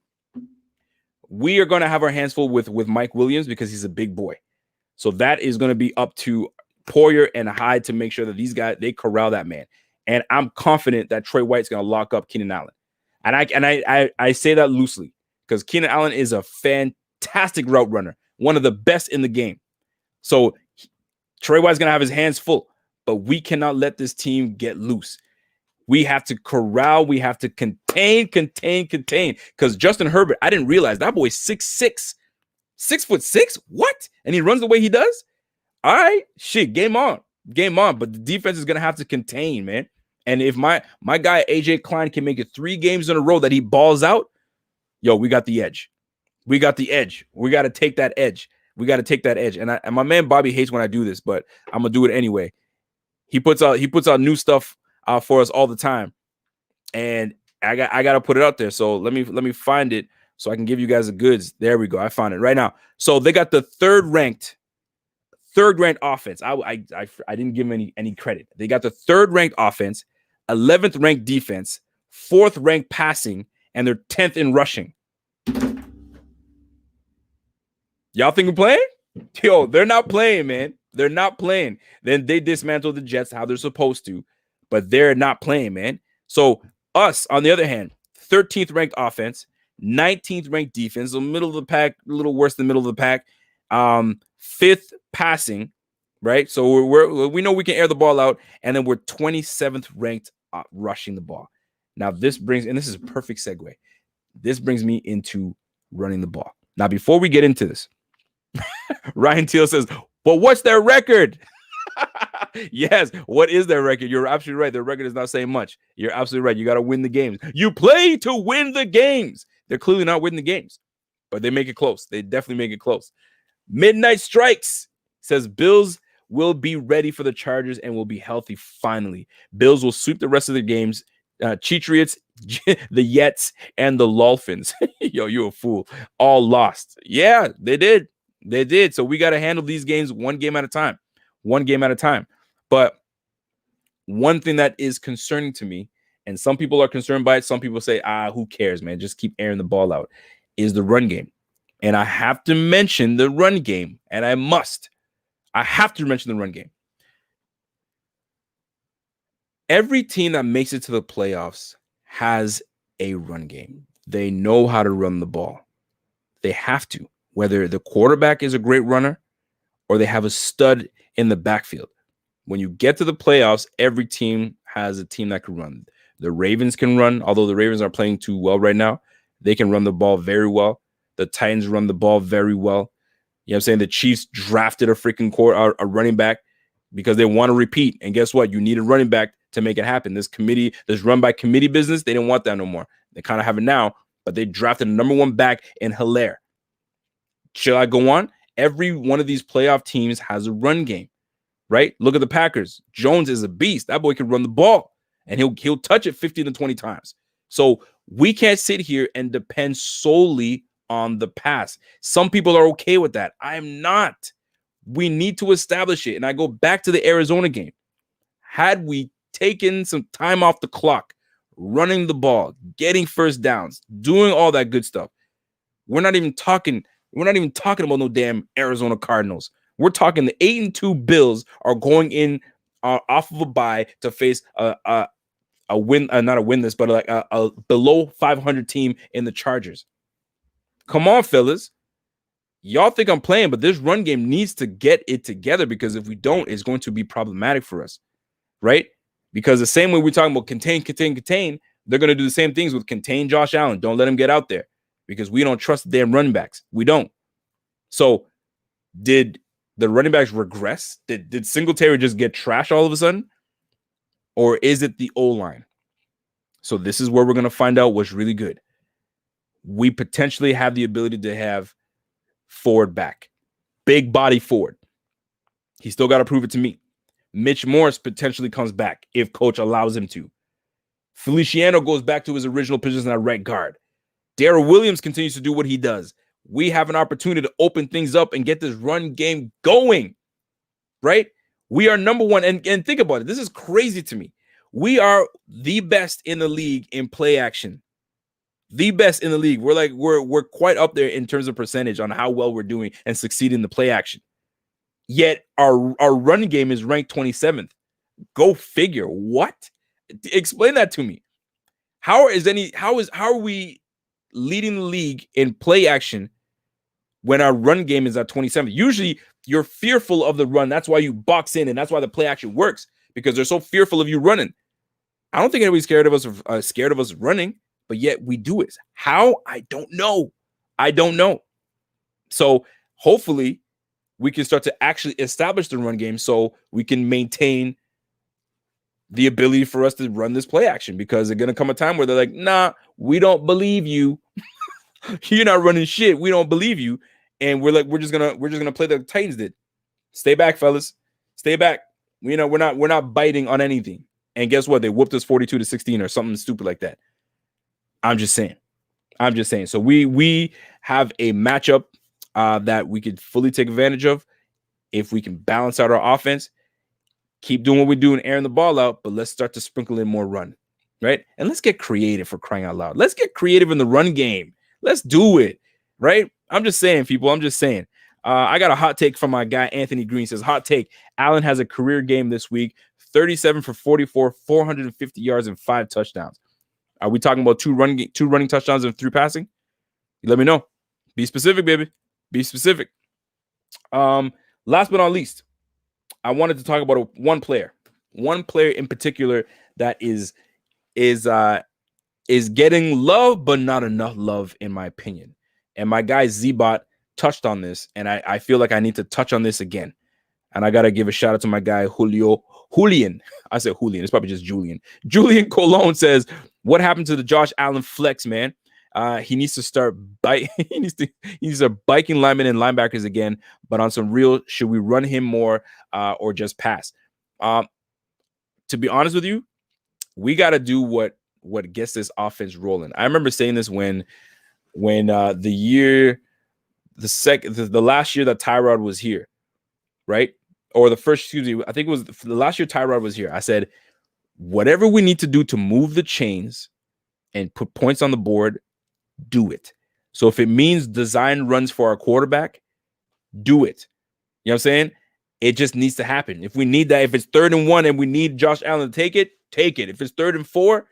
We are going to have our hands full with Mike Williams because he's a big boy. So that is going to be up to Poyer and Hyde to make sure that these guys, they corral that man. And I'm confident that Trey White's going to lock up Keenan Allen. And I say that loosely because Keenan Allen is a fantastic route runner, one of the best in the game. So Trey White's going to have his hands full, but we cannot let this team get loose. We have to corral. We have to contain. Because Justin Herbert, I didn't realize that boy's 6'6". 6'6". What? And he runs the way he does? All right. Shit. Game on. But the defense is going to have to contain, man. And if my guy, AJ Klein, can make it 3 games in a row that he balls out, yo, we got the edge. We got to take that edge. And my man Bobby hates when I do this, but I'm going to do it anyway. He puts out new stuff for us all the time. And I got to put it out there. So let me find it so I can give you guys the goods. There we go. I found it right now. So they got the third ranked offense. I didn't give them any credit. They got the third ranked offense, 11th ranked defense, 4th ranked passing, and they're 10th in rushing. Y'all think we're playing? Yo, they're not playing, man. They're not playing. Then they dismantled the Jets how they're supposed to, but they're not playing, man. So us, on the other hand, 13th ranked offense, 19th ranked defense, the middle of the pack, a little worse than the middle of the pack. 5th passing, right? So we know we can air the ball out, and then we're 27th ranked rushing the ball. Now this is a perfect segue. This brings me into running the ball. Now, before we get into this, Ryan Teal says, "But what's their record?" Yes, what is their record? You're absolutely right. Their record is not saying much. You're absolutely right. You got to win the games. You play to win the games. They're clearly not winning the games, but they make it close. They definitely make it close. Midnight Strikes says Bills will be ready for the Chargers and will be healthy finally. Bills will sweep the rest of the games. Cheatriots, the Yets, and the Dolphins. Yo, you a fool. All lost. Yeah, they did. So we got to handle these games one game at a time. But one thing that is concerning to me, and some people are concerned by it, some people say, who cares, man? Just keep airing the ball out, is the run game. And I have to mention the run game, and I have to mention the run game. Every team that makes it to the playoffs has a run game. They know how to run the ball. They have to, whether the quarterback is a great runner or they have a stud in the backfield. When you get to the playoffs, every team has a team that can run. The Ravens can run, although the Ravens aren't playing too well right now. They can run the ball very well. The Titans run the ball very well. You know what I'm saying? The Chiefs drafted a running back because they want to repeat. And guess what? You need a running back to make it happen. This run by committee business, they didn't want that no more. They kind of have it now, but they drafted a number one back in Hilaire. Shall I go on? Every one of these playoff teams has a run game, right? Look at the Packers. Jones is a beast. That boy can run the ball, and he'll touch it 15 to 20 times. So we can't sit here and depend solely on the pass. Some people are okay with that. I am not. We need to establish it. And I go back to the Arizona game. Had we taken some time off the clock, running the ball, getting first downs, doing all that good stuff, we're not even talking about no damn Arizona Cardinals. We're talking the 8-2 Bills are going in off of a bye to face a win, not a winless, but like a below 500 team in the Chargers. Come on, fellas. Y'all think I'm playing, but this run game needs to get it together, because if we don't, it's going to be problematic for us, right? Because the same way we're talking about contain, they're going to do the same things with contain Josh Allen. Don't let him get out there, because we don't trust the damn running backs. We don't. So did the running backs regress? Did Singletary just get trash all of a sudden? Or is it the O-line? So this is where we're going to find out what's really good. We potentially have the ability to have Ford back. Big body Ford. He still got to prove it to me. Mitch Morse potentially comes back if coach allows him to. Feliciano goes back to his original position at right guard. Darrell Williams continues to do what he does. We have an opportunity to open things up and get this run game going, right? We are number one. And think about it. This is crazy to me. We are the best in the league in play action. The best in the league. We're quite up there in terms of percentage on how well we're doing and succeeding in the play action. Yet our running game is ranked 27th. Go figure. What? Explain that to me. How are we leading the league in play action when our run game is at 27th? Usually you're fearful of the run. That's why you box in, and that's why the play action works, because they're so fearful of you running. I don't think anybody's scared of us running, but yet we do it. How? I don't know. So hopefully we can start to actually establish the run game so we can maintain the ability for us to run this play action, because there's going to come a time where they're like, nah, we don't believe you. You're not running shit. We don't believe you. And we're just gonna play the Titans did. Stay back, fellas. Stay back. We're not biting on anything. And guess what? They whooped us 42-16 or something stupid like that. I'm just saying. So we have a matchup that we could fully take advantage of if we can balance out our offense, keep doing what we do and airing the ball out, but let's start to sprinkle in more run, right? And let's get creative, for crying out loud. Let's get creative in the run game. Let's do it, right? I'm just saying, people. I'm just saying. I got a hot take from my guy, Anthony Green. Says, hot take, Allen has a career game this week, 37 for 44, 450 yards and 5 touchdowns. Are we talking about two running touchdowns and 3 passing? You let me know. Be specific, baby. Be specific. Last but not least, I wanted to talk about one player in particular that is getting love, but not enough love, in my opinion. And my guy Zbot touched on this, and I feel like I need to touch on this again. And I got to give a shout out to my guy Julian. I said Julian. It's probably just Julian. Julian Colon says, what happened to the Josh Allen flex, man? He needs to start he needs to start biking linemen and linebackers again. But on some real, should we run him more or just pass? To be honest with you, we got to do what gets this offense rolling. I remember saying this when the last year that Tyrod was here, right? Or I think it was the last year Tyrod was here. I said, whatever we need to do to move the chains and put points on the board, do it. So if it means design runs for our quarterback, do it. You know what I'm saying? It just needs to happen. If we need that, if it's 3rd and 1 and we need Josh Allen to take it, take it. If it's 3rd and 4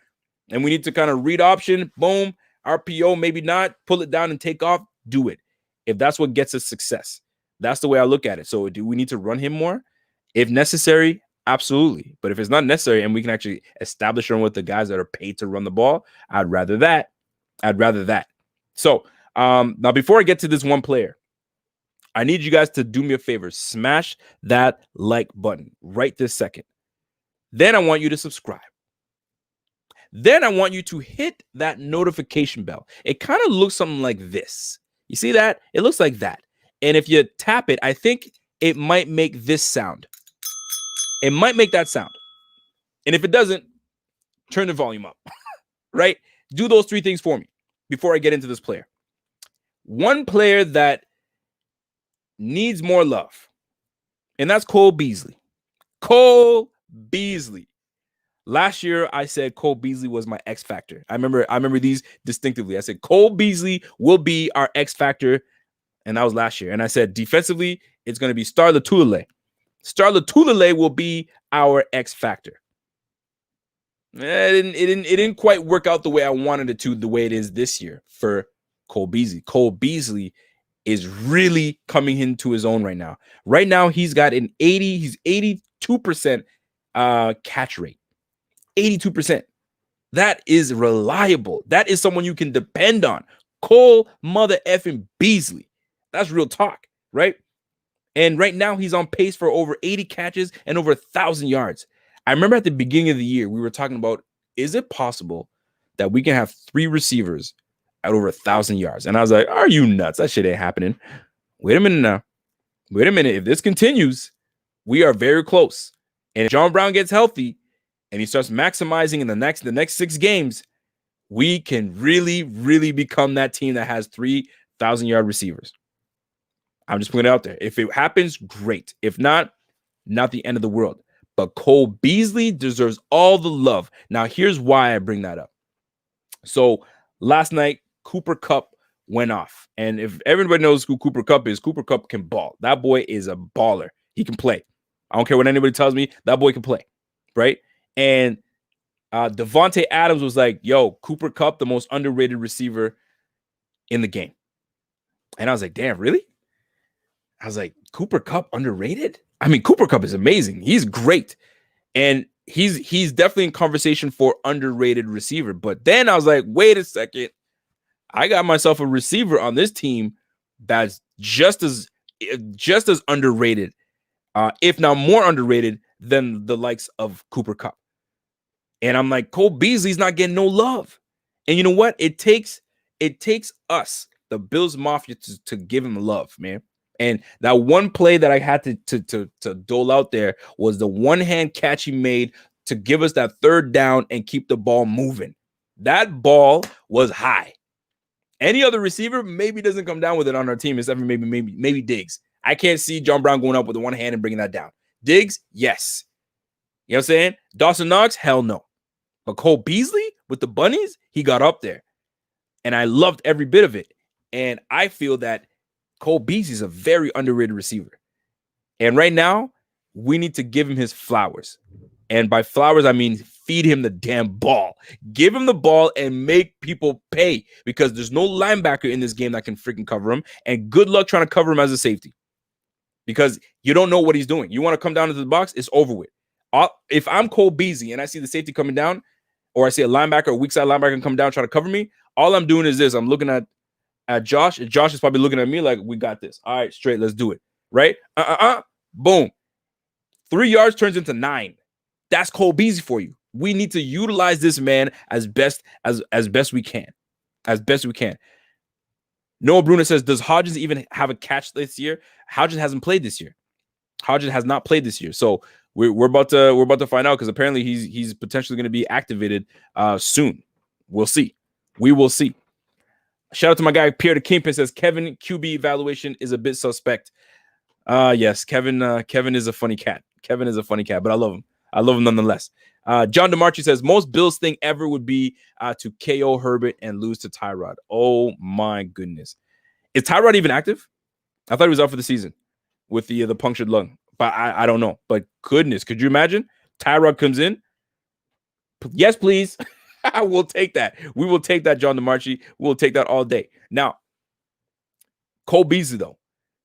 and we need to kind of read option, boom, RPO, maybe not, pull it down and take off, do it. If that's what gets us success, that's the way I look at it. So do we need to run him more? If necessary, absolutely. But if it's not necessary and we can actually establish him with the guys that are paid to run the ball, I'd rather that. So now before I get to this one player, I need you guys to do me a favor. Smash that like button right this second. Then I want you to subscribe. Then I want you to hit that notification bell. It kind of looks something like this. You see that? It looks like that. And if you tap it, I think it might make this sound. It might make that sound. And if it doesn't, turn the volume up, right? Do those 3 things for me before I get into this player. One player that needs more love, and that's Cole Beasley. Cole Beasley. Last year, I said Cole Beasley was my X factor. I remember these distinctively. I said Cole Beasley will be our X factor, and that was last year. And I said defensively, it's going to be Star Lotulelei. Star Lotulelei will be our X factor. It didn't quite work out the way I wanted it to, the way it is this year for Cole Beasley. Cole Beasley is really coming into his own right now. Right now, he's got an 82% catch rate. 82%. That is reliable. That is someone you can depend on. Cole mother effing Beasley. That's real talk, right? And right now he's on pace for over 80 catches and over 1,000 yards. I remember at the beginning of the year, we were talking about, is it possible that we can have 3 receivers at over 1,000 yards? And I was like, are you nuts? That shit ain't happening. Wait a minute now. Wait a minute. If this continues, we are very close. And if John Brown gets healthy and he starts maximizing in the next 6 games, we can really, really become that team that has 3,000-yard receivers. I'm just putting it out there. If it happens, great. If not, not the end of the world. But Cole Beasley deserves all the love. Now, here's why I bring that up. So last night, Cooper Kupp went off. And if everybody knows who Cooper Kupp is, Cooper Kupp can ball. That boy is a baller. He can play. I don't care what anybody tells me. That boy can play, right? And Devontae Adams was like, yo, Cooper Kupp, the most underrated receiver in the game. And I was like, damn, really? I was like, Cooper Kupp underrated? I mean, Cooper Kupp is amazing. He's great. And he's definitely in conversation for underrated receiver. But then I was like, wait a second. I got myself a receiver on this team that's just as underrated, if not more underrated than the likes of Cooper Kupp. And I'm like, Cole Beasley's not getting no love. And you know what? It takes us, the Bills Mafia, to give him love, man. And that one play that I had to dole out there was the one-hand catch he made to give us that 3rd down and keep the ball moving. That ball was high. Any other receiver maybe doesn't come down with it on our team, except for maybe Diggs. I can't see John Brown going up with the one hand and bringing that down. Diggs, yes. You know what I'm saying? Dawson Knox, hell no. But Cole Beasley with the bunnies, he got up there. And I loved every bit of it. And I feel that Cole Beasley is a very underrated receiver. And right now, we need to give him his flowers. And by flowers, I mean feed him the damn ball. Give him the ball and make people pay, because there's no linebacker in this game that can freaking cover him. And good luck trying to cover him as a safety, because you don't know what he's doing. You want to come down into the box, it's over with. If I'm Cole Beasley and I see the safety coming down, or I see a linebacker, a weak side linebacker come down trying to cover me, all I'm doing is this. I'm looking at Josh, and Josh is probably looking at me like, we got this. All right, straight, let's do it. Right? Boom. 3 yards turns into 9. That's Cole Beasley for you. We need to utilize this man as best we can. As best we can. Noah Bruno says, does Hodgins even have a catch this year? Hodgins hasn't played this year. Hodgins has not played this year. So we're about to find out, because apparently he's potentially going to be activated soon. We'll see. We will see. Shout out to my guy Pierre the Kingpin, says Kevin QB evaluation is a bit suspect. Yes, Kevin is a funny cat. Kevin is a funny cat, but I love him. I love him nonetheless. John DeMarchi says most Bills thing ever would be to KO Herbert and lose to Tyrod. Oh my goodness. Is Tyrod even active? I thought he was out for the season with the punctured lung, but I don't know. But goodness, could you imagine? Tyrod comes in, Yes, please. I will take that. We will take that, John DeMarchi. We'll take that all day. Now, Cole Beasley, though.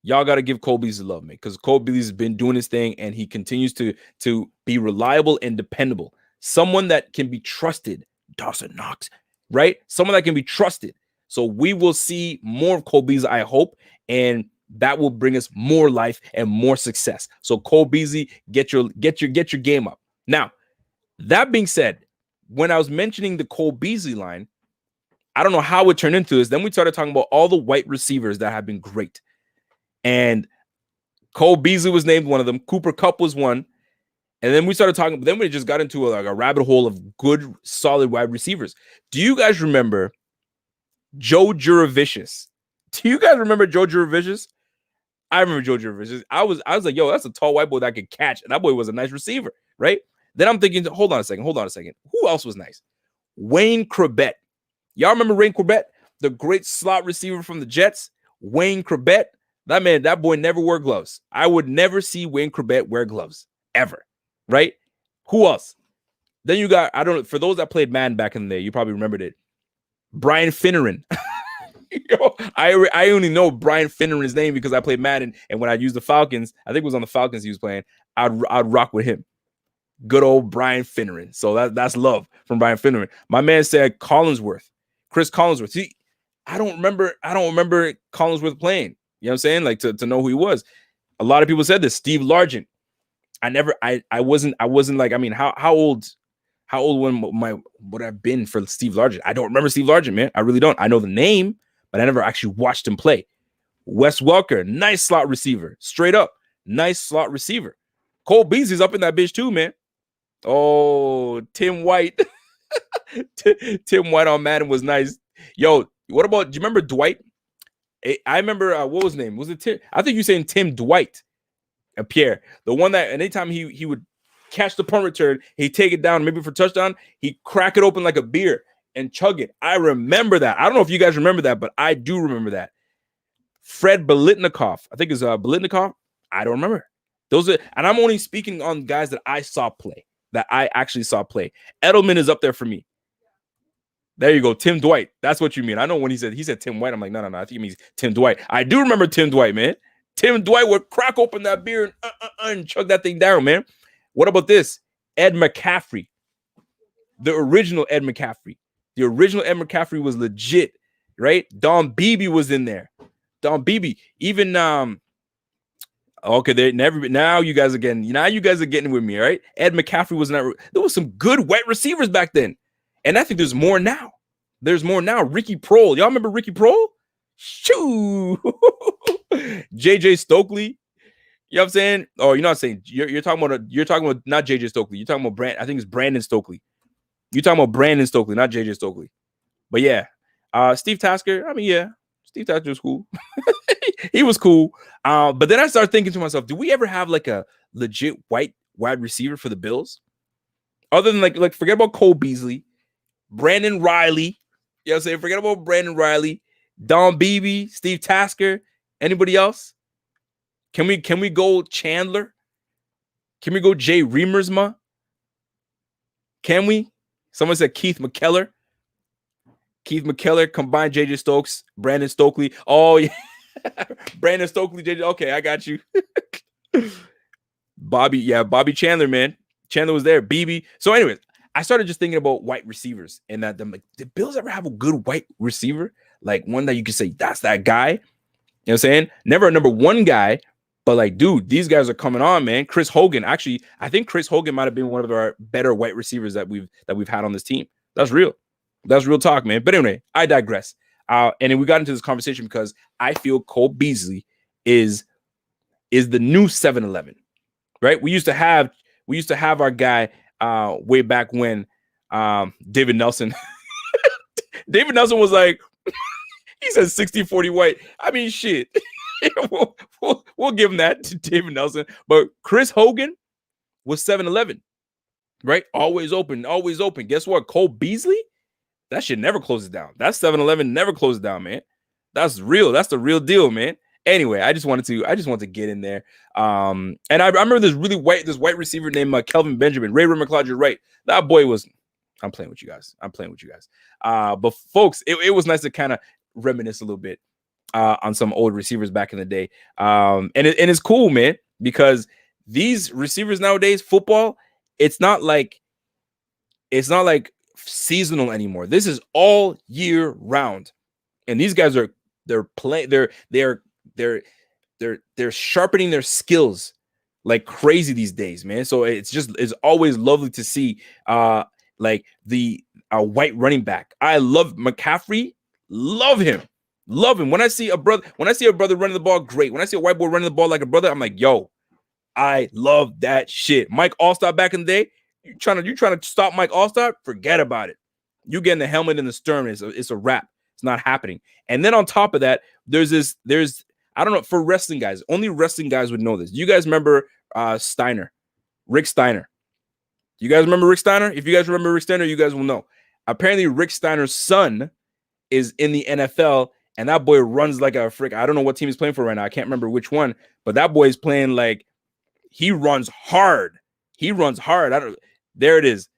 Y'all got to give Cole Beasley love, man, because Cole Beasley's been doing his thing, and he continues to be reliable and dependable. Someone that can be trusted. Dawson Knox, right? Someone that can be trusted. So we will see more of Cole Beasley, I hope, and that will bring us more life and more success. So Cole Beasley, get your game up. Now, that being said, when I was mentioning the Cole Beasley line, I don't know how it turned into this. Then we started talking about all the white receivers that have been great. And Cole Beasley was named one of them. Cooper Kupp was one. And then we started talking, then we just got into a rabbit hole of good, solid wide receivers. Do you guys remember Joe Juravicius? Do you guys remember Joe Juravicius? I remember Joe Juravicius. I was like, yo, that's a tall white boy that could catch. And that boy was a nice receiver, right? Then I'm thinking, hold on a second. Who else was nice? Wayne Corbett. Y'all remember Wayne Corbett? The great slot receiver from the Jets? Wayne Corbett. That boy never wore gloves. I would never see Wayne Corbett wear gloves, ever. Right? Who else? Then you got, I don't know, for those that played Madden back in the day, you probably remembered it. Brian Finneran. Yo, I only know Brian Finneran's name because I played Madden, and when I used the Falcons, I think it was on the Falcons he was playing, I'd rock with him. Good old Brian Finneran. So that's love from Brian Finneran. My man said Chris Collinsworth. See, I don't remember Collinsworth playing. You know what I'm saying? Like to know who he was. A lot of people said this. Steve Largent. I wasn't like, I mean, how old would I have been for Steve Largent? I don't remember Steve Largent, man. I really don't. I know the name, but I never actually watched him play. Wes Welker, nice slot receiver. Straight up, nice slot receiver. Cole Beasley's up in that bitch too, man. Oh, Tim White. Tim White on Madden was nice. Yo, what about, do you remember Dwight? I remember, what was his name? Was it Tim? I think you're saying Tim Dwight. Pierre, the one that anytime he would catch the punt return, he'd take it down, maybe for touchdown, he'd crack it open like a beer and chug it. I remember that. I don't know if you guys remember that, but I do remember that. Fred Biletnikoff, I think it's Biletnikoff. I don't remember. Those are, and I'm only speaking on guys that I saw play, that I actually saw play. Edelman is up there for me. There you go, Tim Dwight. That's what you mean. I know when he said Tim White, I'm like, no. I think he means Tim Dwight. I do remember Tim Dwight, man. Tim Dwight would crack open that beer and chug that thing down, man. What about this? Ed McCaffrey. The original Ed McCaffrey. The original Ed McCaffrey was legit, right? Don Beebe was in there. Don Beebe. Even okay, now you guys are getting with me, right? Ed McCaffrey was not. There was some good wide receivers back then. And I think there's more now. Ricky Prohl. Y'all remember Ricky Prohl? Shoo. JJ Stokely. You know what I'm saying? Oh, you're not saying you're talking about not JJ Stokely. You're talking about I think it's Brandon Stokely. You're talking about Brandon Stokely, not JJ Stokely. But yeah, Steve Tasker. I mean, yeah, Steve Tasker was cool. He was cool. But then I started thinking to myself, do we ever have like a legit white wide receiver for the Bills? Other than like forget about Cole Beasley, Brandon Riley. You know what I'm saying? Forget about Brandon Riley, Don Beebe, Steve Tasker. Anybody else? Can we go Chandler? Can we go Jay Remersma? Can we? Someone said Keith McKellar. Keith McKellar combined JJ Stokes, Brandon Stokely. Oh yeah. Brandon Stokely, JJ. Okay, I got you. Bobby Chandler, man. Chandler was there. BB. So anyways, I started just thinking about white receivers and that did the Bills ever have a good white receiver? Like one that you could say, that's that guy. You know what I'm saying? Never a number one guy, but like, dude, these guys are coming on, man. Chris Hogan. Actually, I think Chris Hogan might have been one of our better white receivers that we've had on this team. That's real. That's real talk, man. But anyway, I digress. And then we got into this conversation because I feel Cole Beasley is the new 7-Eleven, right? We used to have our guy way back when David Nelson. David Nelson was like, he said 60-40 white. I mean, shit. we'll give him that to David Nelson. But Chris Hogan was 7-Eleven, right? Always open, always open. Guess what? Cole Beasley, that shit never closes down. That 7-Eleven never closes down, man. That's real. That's the real deal, man. Anyway, I just wanted to get in there. And I remember this white receiver named Kelvin Benjamin. Ray McLeod, you're right. That boy was I'm playing with you guys. But folks, it was nice to kind of reminisce a little bit on some old receivers back in the day. And it's cool, man, because these receivers nowadays, football, it's not like seasonal anymore. This is all year round. And these guys they're sharpening their skills like crazy these days, man. So it's always lovely to see like the white running back. I love McCaffrey, love him. When I see a brother running the ball, great. When I see a white boy running the ball like a brother, I'm like, yo, I love that shit. Mike Allstar back in the day, you trying to stop Mike Allstar? Forget about it. You getting the helmet in the stern, it's a wrap. It's not happening. And then on top of that, there's I don't know, for wrestling guys, only wrestling guys would know this. You guys remember Rick Steiner? You guys remember Rick Steiner? If you guys remember Rick Steiner, you guys will know. Apparently, Rick Steiner's son is in the NFL, and that boy runs like a frick. I don't know what team he's playing for right now. I can't remember which one, but that boy is playing like he runs hard. There it is.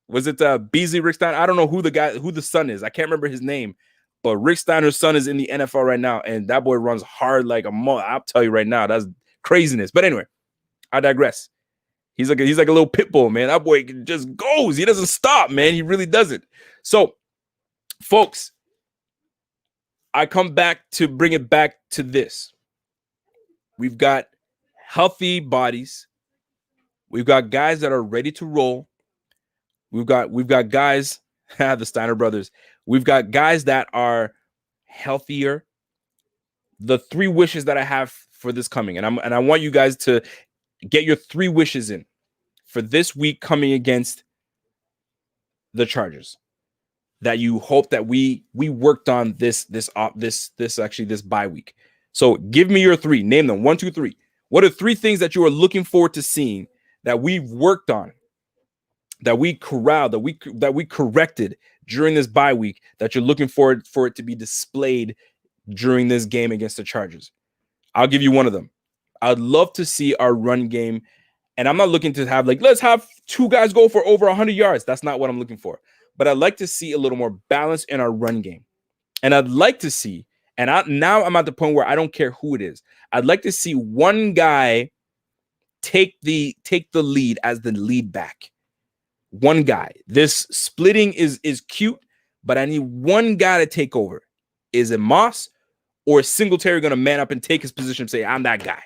Was it Beasley, Rick Steiner? I don't know who the son is. I can't remember his name, but Rick Steiner's son is in the NFL right now, and that boy runs hard like a mother. I'll tell you right now, that's craziness. But anyway, I digress. He's like a little pit bull, man. That boy just goes. He doesn't stop, man. He really doesn't. So, folks, I come back to bring it back to this. We've got healthy bodies. We've got guys that are ready to roll. We've got guys, the Steiner brothers. We've got guys that are healthier. The 3 wishes that I have for this coming, and I want you guys to get your 3 wishes in for this week coming against the Chargers, that you hope that we worked on this bye week. So give me your 3. Name them. 1, 2, 3. What are 3 things that you are looking forward to seeing that we've worked on, that we corralled, that we corrected during this bye week, that you're looking forward for it to be displayed during this game against the Chargers? I'll give you one of them. I'd love to see our run game, and I'm not looking to have let's have 2 guys go for over 100 yards. That's not what I'm looking for. But I'd like to see a little more balance in our run game. And I'd like to see, now I'm at the point where I don't care who it is. I'd like to see one guy take the lead as the lead back. One guy. This splitting is cute, but I need one guy to take over. Is it Moss or is Singletary going to man up and take his position and say, I'm that guy?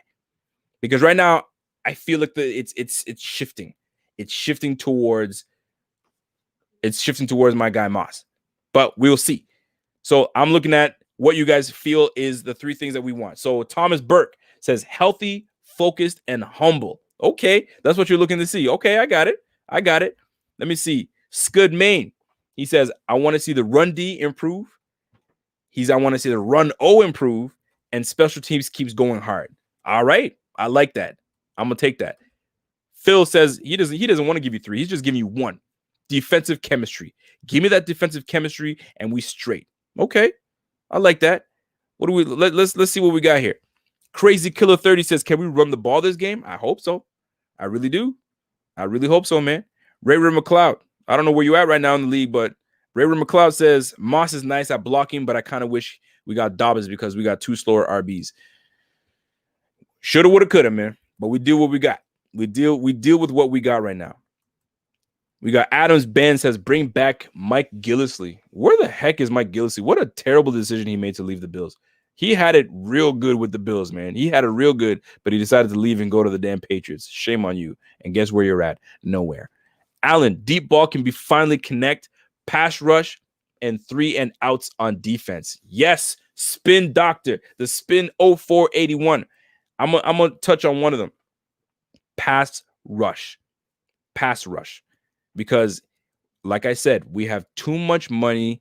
Because right now, I feel like it's shifting. It's shifting towards my guy Moss. But we'll see. So I'm looking at what you guys feel is the 3 things that we want. So Thomas Burke says healthy, focused, and humble. Okay, that's what you're looking to see. Okay, I got it. Let me see. Scud Main. He says, I want to see the run D improve. I want to see the run O improve, and special teams keeps going hard. All right. I like that. I'm going to take that. Phil says he doesn't want to give you 3. He's just giving you 1. Defensive chemistry. Give me that defensive chemistry and we straight. Okay. I like that. Let's see what we got here. Crazy Killer 30 says, can we run the ball this game? I hope so. I really do. I really hope so, man. Ray McLeod. I don't know where you at right now in the league, but Ray McLeod says Moss is nice at blocking, but I kind of wish we got Dobbins because we got 2 slower RBs. Shoulda, woulda, coulda, man. But we deal what we got. We deal with what we got right now. We got Adams Ben says, bring back Mike Gillislee. Where the heck is Mike Gillislee? What a terrible decision he made to leave the Bills. He had it real good with the Bills, man. He had it real good, but he decided to leave and go to the damn Patriots. Shame on you. And guess where you're at? Nowhere. Allen, deep ball can be finally connect, pass rush, and 3 and outs on defense. Yes, spin doctor, the spin 0481. I'm gonna touch on one of them. Pass rush. Because, like I said, we have too much money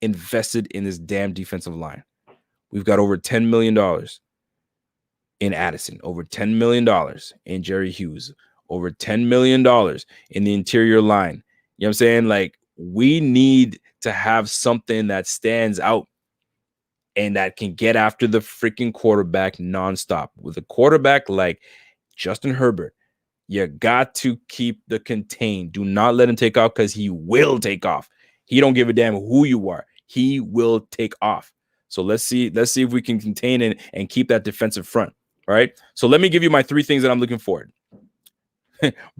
invested in this damn defensive line. We've got over $10 million in Addison, over $10 million in Jerry Hughes, over $10 million in the interior line. You know what I'm saying? Like, we need to have something that stands out and that can get after the freaking quarterback nonstop. With a quarterback like Justin Herbert, You got to keep the contain. Do not let him take off because he will take off. He don't give a damn who you are. He will take off. So let's see if we can contain and keep that defensive front. All right. So let me give you my 3 things that I'm looking for.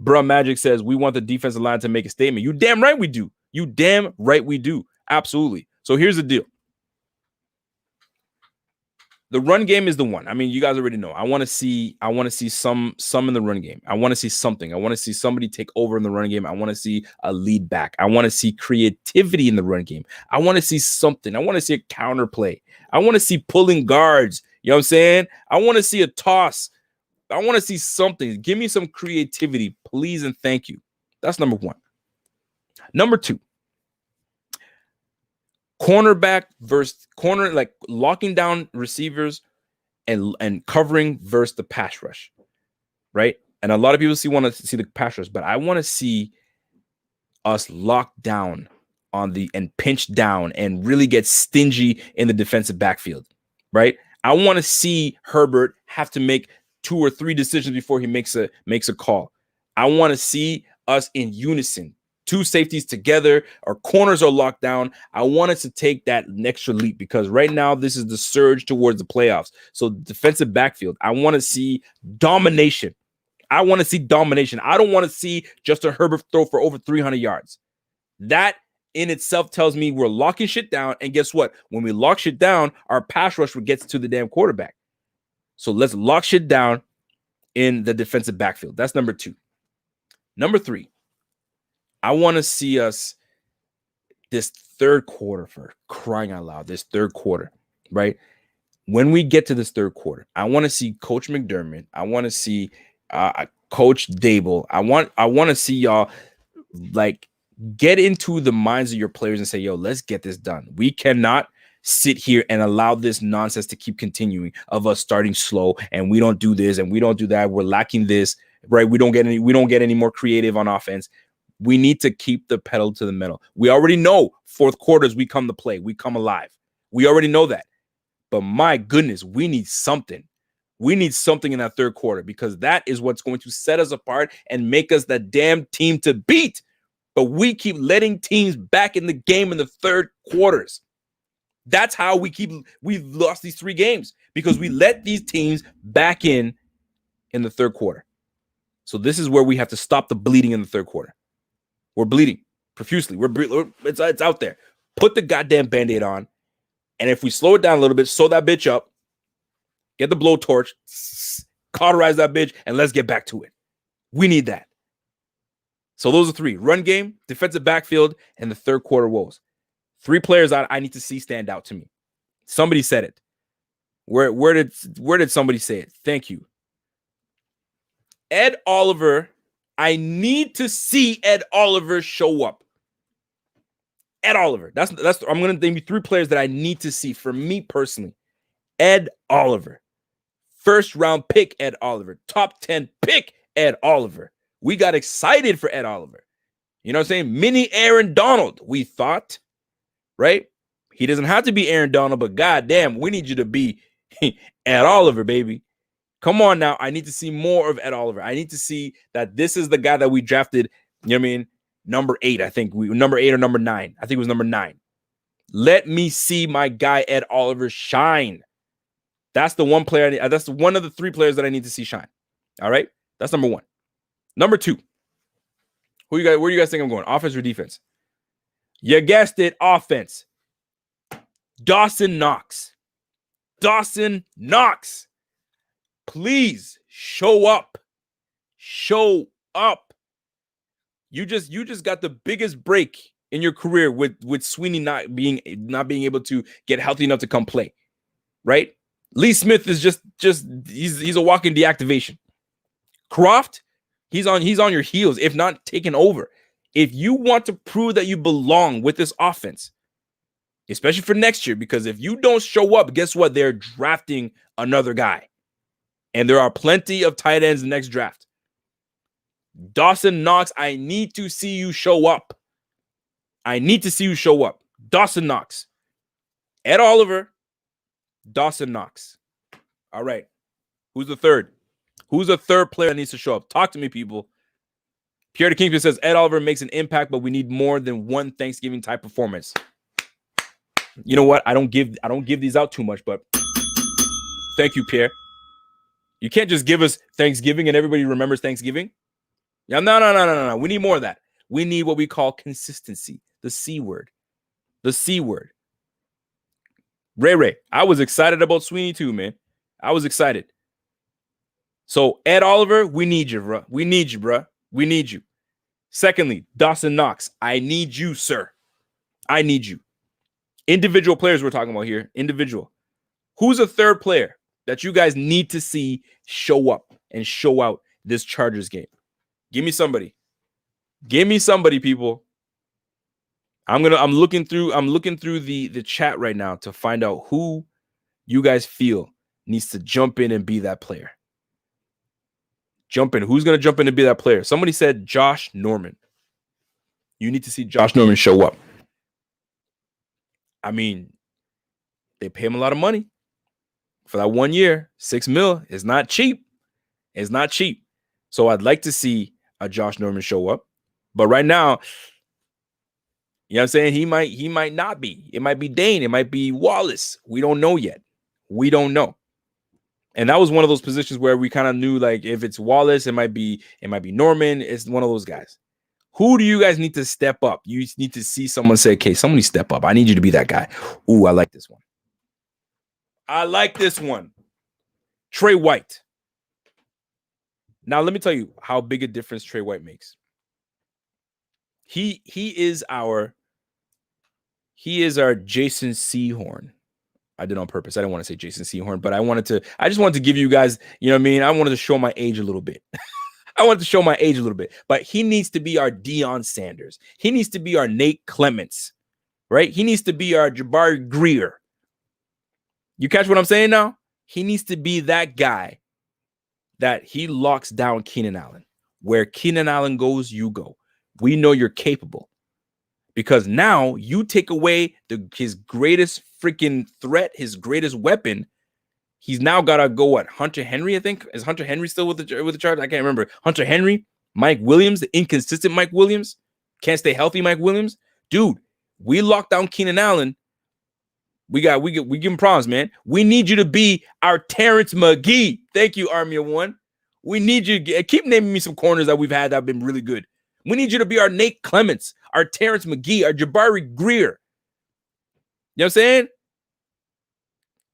Bruh Magic says we want the defensive line to make a statement. You damn right we do. You damn right we do. Absolutely. So here's the deal. The run game is the one. I mean, you guys already know. I want to see some in the run game. I want to see something. I want to see somebody take over in the run game. I want to see a lead back. I want to see creativity in the run game. I want to see something. I want to see a counter play. I want to see pulling guards. You know what I'm saying? I want to see a toss. I want to see something. Give me some creativity, please and thank you. That's number 1. Number 2. Cornerback versus corner, like locking down receivers and covering versus the pass rush, right? And a lot of people want to see the pass rush, but I want to see us lock down on and pinch down and really get stingy in the defensive backfield, right? I want to see Herbert have to make 2 or 3 decisions before he makes a call. I want to see us in unison. 2 safeties together, our corners are locked down. I want us to take that extra leap because right now this is the surge towards the playoffs. So defensive backfield, I want to see domination. I want to see domination. I don't want to see Justin Herbert throw for over 300 yards. That in itself tells me we're locking shit down. And guess what? When we lock shit down, our pass rush gets to the damn quarterback. So let's lock shit down in the defensive backfield. That's number 2. Number 3. I want to see us this third quarter, for crying out loud, this third quarter, right? When we get to this third quarter, I want to see Coach McDermott. I want to see Coach Dable. I want to see y'all like get into the minds of your players and say, yo, let's get this done. We cannot sit here and allow this nonsense to keep continuing of us starting slow and we don't do this and we don't do that. We're lacking this, right? We don't get any more creative on offense. We need to keep the pedal to the metal. We already know fourth quarters, we come to play. We come alive. We already know that. But my goodness, we need something. We need something in that third quarter because that is what's going to set us apart and make us the damn team to beat. But we keep letting teams back in the game in the third quarters. That's how we've lost these 3 games because we let these teams back in the third quarter. So this is where we have to stop the bleeding in the third quarter. We're bleeding profusely. It's out there. Put the goddamn Band-Aid on. And if we slow it down a little bit, sew that bitch up, get the blowtorch, cauterize that bitch, and let's get back to it. We need that. So those are 3. Run game, defensive backfield, and the third quarter woes. 3 players I need to see stand out to me. Somebody said it. Where did somebody say it? Thank you. Ed Oliver. I need to see Ed Oliver show up. Ed Oliver. That's I'm going to name you 3 players that I need to see for me personally. Ed Oliver. First round pick Ed Oliver. Top 10 pick Ed Oliver. We got excited for Ed Oliver. You know what I'm saying? Mini Aaron Donald, we thought, right? He doesn't have to be Aaron Donald, but goddamn, we need you to be Ed Oliver, baby. Come on now. I need to see more of Ed Oliver. I need to see that this is the guy that we drafted, you know what I mean? Number 8, I think. Number 8 or number 9. I think it was number 9. Let me see my guy Ed Oliver shine. That's the one player. That's one of the 3 players that I need to see shine. All right? That's number 1. Number 2. Where you guys think I'm going? Offense or defense? You guessed it, offense. Dawson Knox. Dawson Knox. Please show up. Show up. You just got the biggest break in your career with Sweeney not being able to get healthy enough to come play. Right? Lee Smith is just he's a walking deactivation. Croft, he's on your heels, if not taking over. If you want to prove that you belong with this offense, especially for next year, because if you don't show up, guess what? They're drafting another guy. And there are plenty of tight ends in the next draft. Dawson Knox, I need to see you show up. I need to see you show up. Dawson Knox. Ed Oliver, Dawson Knox. All right. Who's the third? Who's a third player that needs to show up? Talk to me, people. Pierre the Kingpin says Ed Oliver makes an impact, but we need more than one Thanksgiving type performance. You know what? I don't give these out too much, but thank you, Pierre. You can't just give us Thanksgiving and everybody remembers Thanksgiving. Yeah, no. We need more of that. We need what we call consistency. The C word. The C word. Ray, I was excited about Sweeney too, man. I was excited. So, Ed Oliver, we need you, bro. We need you, bro. We need you. Secondly, Dawson Knox, I need you, sir. I need you. Individual players we're talking about here. Individual. Who's a third player that you guys need to see show up and show out this Chargers game? Give me somebody. Give me somebody, people. I'm looking through the chat right now to find out who you guys feel needs to jump in and be that player. Jump in. Who's going to jump in and be that player? Somebody said Josh Norman. You need to see Josh Norman show up. I mean, they pay him a lot of money for that 1 year. $6 million is not cheap. It's not cheap. So I'd like to see a Josh Norman show up. But right now, you know what I'm saying? He might not be. It might be Dane. It might be Wallace. We don't know yet. We don't know. And that was one of those positions where we kind of knew, like, if it's Wallace, it might be Norman. It's one of those guys. Who do you guys need to step up? You need to see someone say, okay, somebody step up. I need you to be that guy. Ooh, I like this one. I like this one. Trey White. Now, let me tell you how big a difference Trey White makes. He is our Jason Sehorn. I did on purpose. I didn't want to say Jason Sehorn, but I just wanted to give you guys, you know what I mean? I wanted to show my age a little bit. But he needs to be our Deion Sanders. He needs to be our Nate Clements, right? He needs to be our Jabari Greer. You catch what I'm saying now? He needs to be that guy that he locks down Keenan Allen. Where Keenan Allen goes, you go. We know you're capable. Because now you take away his greatest freaking threat, his greatest weapon. He's now got to go, what, Hunter Henry, I think? Is Hunter Henry still with the Chargers? I can't remember. Hunter Henry, Mike Williams, the inconsistent Mike Williams. Can't stay healthy Mike Williams. Dude, we locked down Keenan Allen. We give him problems, man. We need you to be our Terrence McGee. Thank you, Army of One. We need you to keep naming me some corners that we've had that have been really good. We need you to be our Nate Clements, our Terrence McGee, our Jabari Greer. You know what I'm saying?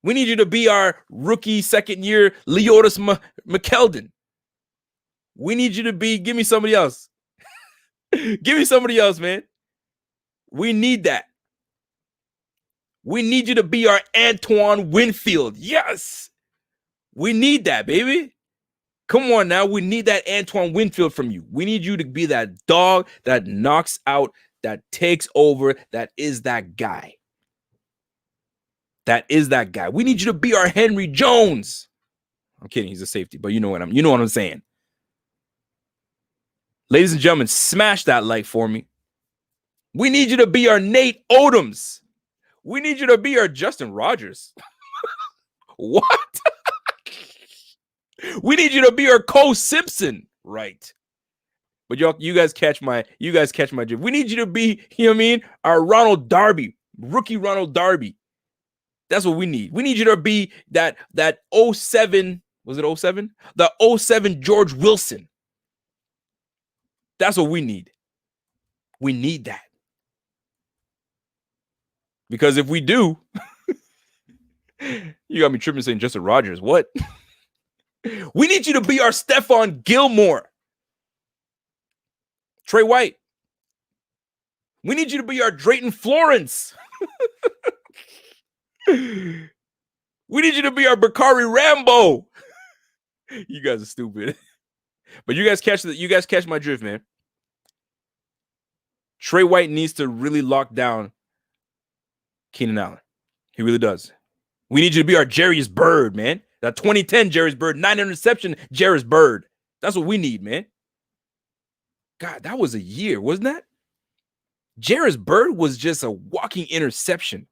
We need you to be our rookie second year Leotis McKeldon. We need you to be, give me somebody else. Give me somebody else, man. We need that. We need you to be our Antoine Winfield. Yes. We need that, baby. Come on now. We need that Antoine Winfield from you. We need you to be that dog that knocks out, that takes over, that is that guy. That is that guy. We need you to be our Henry Jones. I'm kidding. He's a safety, but you know what I'm saying. Ladies and gentlemen, smash that like for me. We need you to be our Nate Odoms. We need you to be our Justin Rogers. What? We need you to be our Cole Simpson, right? But you guys catch my drift. We need you to be, you know what I mean, our Ronald Darby, rookie Ronald Darby. That's what we need. We need you to be that 07, was it 07? The 07 George Wilson. That's what we need. We need that. Because if we do, you got me tripping saying Justin Rogers. What? We need you to be our Stephon Gilmore. Trey White. We need you to be our Drayton Florence. We need you to be our Bakari Rambo. You guys are stupid. But you guys catch my drift, man. Trey White needs to really lock down Keenan Allen. He really does. We need you to be our Jarius Byrd, man. That 2010 Jarius Byrd, 9 interception Jarius Byrd. That's what we need, man. God, that was a year, wasn't that? Jarius Byrd was just a walking interception.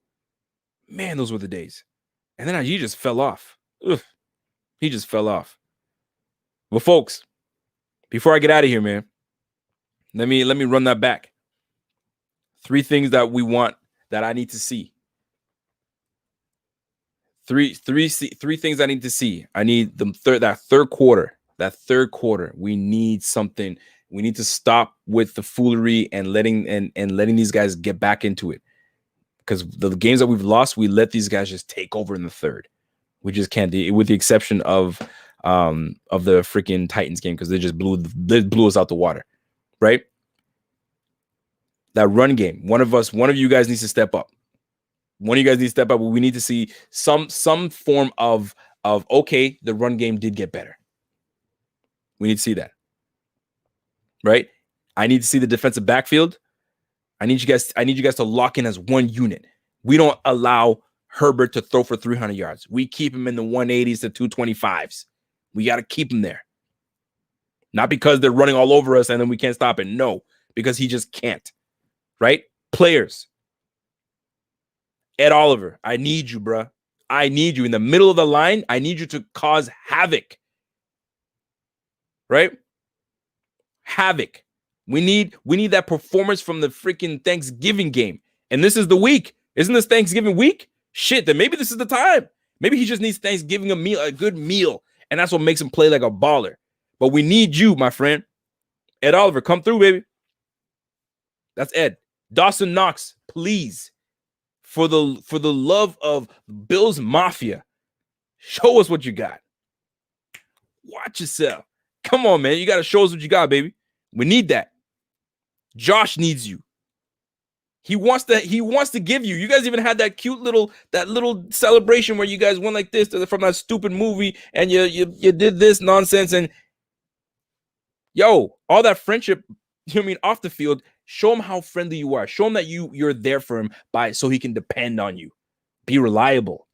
Man, those were the days. And then he just fell off. Ugh. He just fell off. Well, folks, before I get out of here, man, let me run that back. 3 things that we want that I need to see. Three things I need to see. I need that third quarter. That third quarter, we need something. We need to stop with the foolery and letting these guys get back into it. Because the games that we've lost, we let these guys just take over in the third. We just can't do it, with the exception of the freaking Titans game, because they blew us out the water, right? That run game, one of you guys needs to step up. One of you guys needs to step up. We need to see some form of okay, the run game did get better. We need to see that, right? I need to see the defensive backfield. I need you guys to lock in as one unit. We don't allow Herbert to throw for 300 yards. We keep him in the 180s to 225s. We got to keep him there. Not because they're running all over us and then we can't stop it. No, because he just can't, right? Players. Ed Oliver, I need you, bruh. I need you in the middle of the line. I need you to cause havoc, right? Havoc. We need that performance from the freaking Thanksgiving game. And this is the week. Isn't this Thanksgiving week? Shit, then maybe this is the time. Maybe he just needs Thanksgiving a good meal. And that's what makes him play like a baller. But we need you, my friend. Ed Oliver, come through, baby. That's Ed. Dawson Knox, please. For the love of Bills Mafia, show us what you got. Watch yourself. Come on, man. You got to show us what you got, baby. We need that. Josh needs you. He wants to give you. You guys even had that cute little celebration where you guys went like this from that stupid movie, and you did this nonsense, and yo, all that friendship, you know what I mean, off the field. Show him how friendly you are. Show him that you're there for him so he can depend on you. Be reliable.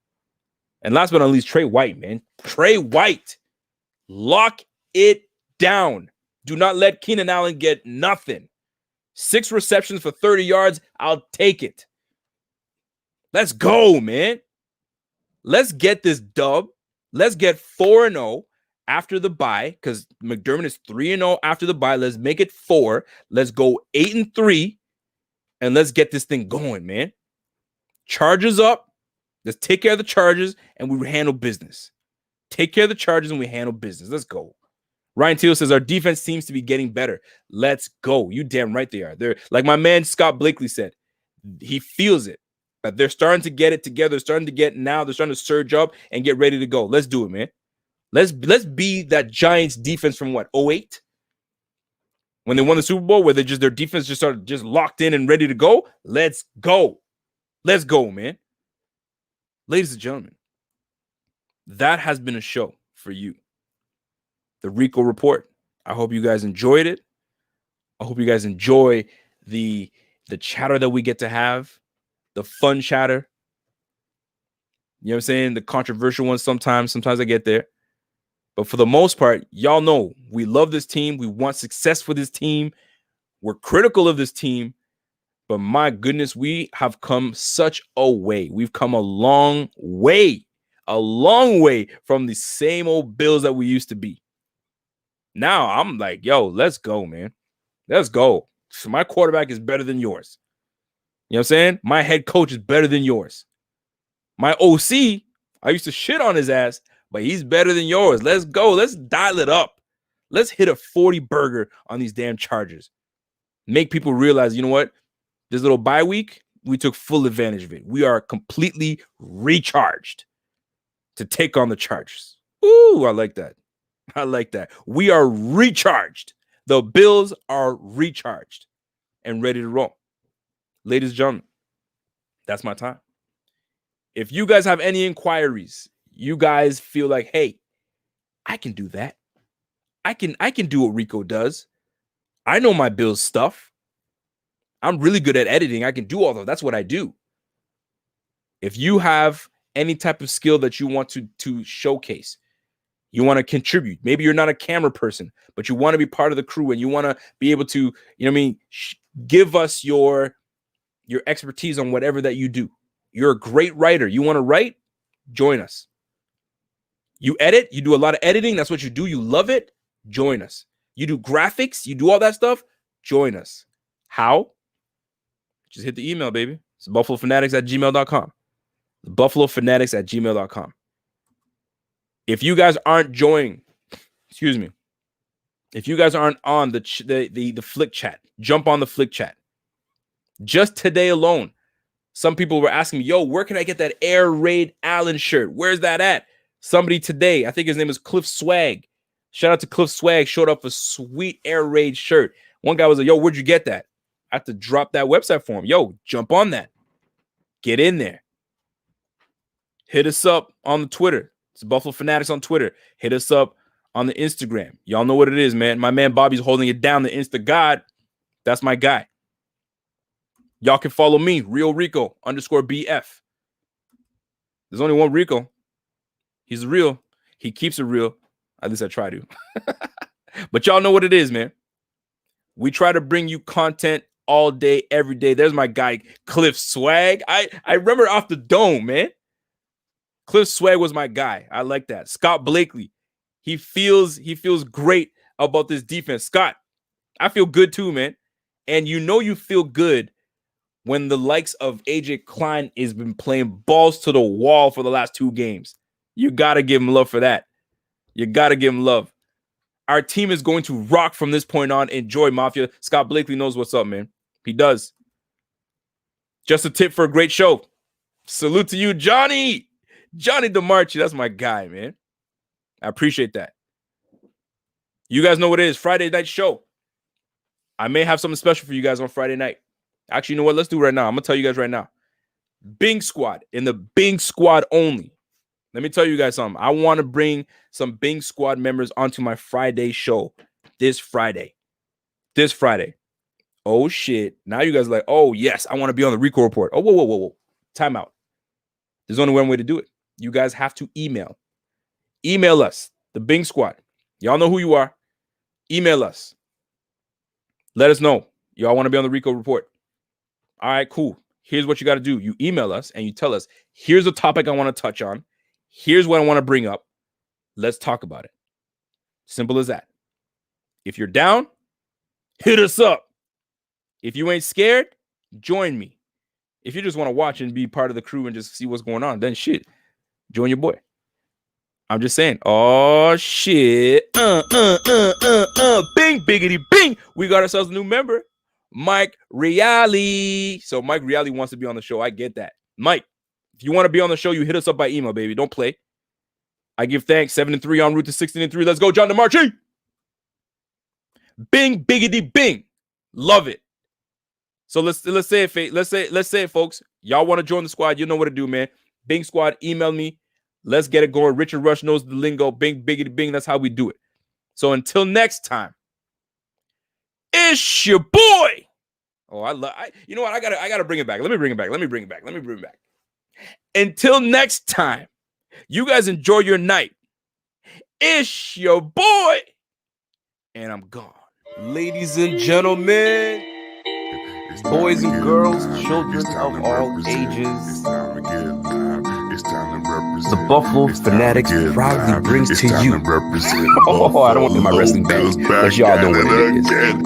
And last but not least, Trey White, man. Trey White. Lock it down. Do not let Keenan Allen get nothing. 6 receptions for 30 yards. I'll take it. Let's go, man. Let's get this dub. Let's get 4-0 after the bye, because McDermott is 3-0 after the bye. Let's make it 4. Let's go 8-3, and let's get this thing going, man. Chargers up. Let's take care of the Chargers, and we handle business. Take care of the Chargers, and we handle business. Let's go. Ryan Teal says, our defense seems to be getting better. Let's go. You damn right they are. They're like my man Scott Blakely said. He feels it. But they're starting to get it together. They're starting to surge up and get ready to go. Let's do it, man. Let's be that Giants defense from what, 2008? When they won the Super Bowl, where their defense just started just locked in and ready to go. Let's go. Let's go, man. Ladies and gentlemen, that has been a show for you. The Rico Report. I hope you guys enjoyed it. I hope you guys enjoy the chatter that we get to have, the fun chatter. You know what I'm saying? The controversial ones sometimes I get there. But for the most part, y'all know we love this team. We want success for this team. We're critical of this team. But my goodness, we have come such a way. We've come a long way from the same old Bills that we used to be. Now I'm like, yo, let's go, man. Let's go. So my quarterback is better than yours. You know what I'm saying? My head coach is better than yours. My OC, I used to shit on his ass, but he's better than yours. Let's go. Let's dial it up. Let's hit a 40 burger on these damn Chargers. Make people realize, you know what? This little bye week, we took full advantage of it. We are completely recharged to take on the Chargers. Ooh, I like that. I like that. We are recharged. The Bills are recharged and ready to roll. Ladies and gentlemen, that's my time. If you guys have any inquiries, you guys feel like, hey, I can do that. I can do what Rico does. I know my Bills stuff. I'm really good at editing. I can do all that. That's what I do. If you have any type of skill that you want to showcase, you want to contribute. Maybe you're not a camera person, but you want to be part of the crew and you want to be able to, you know what I mean, give us your expertise on whatever that you do. You're a great writer. You want to write? Join us. You edit? You do a lot of editing. That's what you do. You love it? Join us. You do graphics, you do all that stuff, join us. How? Just hit the email, baby. It's buffalofanatics@gmail.com. buffalofanatics@gmail.com. If you guys aren't joining, if you guys aren't on the Flick chat, jump on the Flick chat. Just today alone, some people were asking me, yo, where can I get that Air Raid Allen shirt? Where's that at? Somebody today, I think his name is Cliff Swag. Shout out to Cliff Swag, showed up a sweet Air Raid shirt. One guy was like, yo, where'd you get that? I have to drop that website for him. Yo, jump on that. Get in there. Hit us up on the Twitter. It's Buffalo Fanatics on Twitter. Hit us up on the Instagram. Y'all know what it is, man. My man Bobby's holding it down, the Insta God. That's my guy. Y'all can follow me, Real Rico _BF. There's only one Rico. He's real. He keeps it real. At least I try to. But y'all know what it is, man. We try to bring you content all day, every day. There's my guy, Cliff Swag. I remember off the dome, man. Cliff Swag was my guy. I like that. Scott Blakely. He feels great about this defense. Scott, I feel good too, man. And you know you feel good when the likes of AJ Klein has been playing balls to the wall for the last 2 games. You got to give him love for that. You got to give him love. Our team is going to rock from this point on. Enjoy, Mafia. Scott Blakely knows what's up, man. He does. Just a tip for a great show. Salute to you, Johnny. Johnny DeMarchi. That's my guy, man. I appreciate that. You guys know what it is. Friday night show. I may have something special for you guys on Friday night. Actually, you know what? Let's do it right now. I'm going to tell you guys right now. Bing Squad. In the Bing Squad only. Let me tell you guys something. I want to bring some Bing Squad members onto my Friday show this Friday. Oh, shit. Now you guys are like, oh, yes, I want to be on the Rico Report. Oh, whoa. Time out. There's only one way to do it. You guys have to email. Email us, the Bing Squad. Y'all know who you are. Email us. Let us know. Y'all want to be on the Rico Report. All right, cool. Here's what you got to do. You email us and you tell us, here's a topic I want to touch on. Here's what I want to bring up. Let's talk about it. Simple as that. If you're down, hit us up. If you ain't scared, join me. If you just want to watch and be part of the crew and just see what's going on, then shit, join your boy. I'm just saying. Oh, shit. Bing, biggity, bing. We got ourselves a new member, Mike Reale. So Mike Reale wants to be on the show. I get that. Mike, if you want to be on the show, you hit us up by email, baby. Don't play. I give thanks. 7-3 en route to 16-3. Let's go, John DeMarchi. Bing, biggity, bing. Love it. So let's say it. Let's say it, folks. Y'all want to join the squad? You know what to do, man. Bing Squad, email me. Let's get it going. Richard Rush knows the lingo. Bing, biggity, bing. That's how we do it. So until next time, it's your boy. Oh, you know what? I gotta bring it back. Let me bring it back. Until next time, you guys enjoy your night. It's your boy, and I'm gone. Ladies and gentlemen, boys and girls, children of all ages, the Buffalo Fanatics proudly brings to you. Oh, I don't want to do my wrestling band, but y'all know what it is.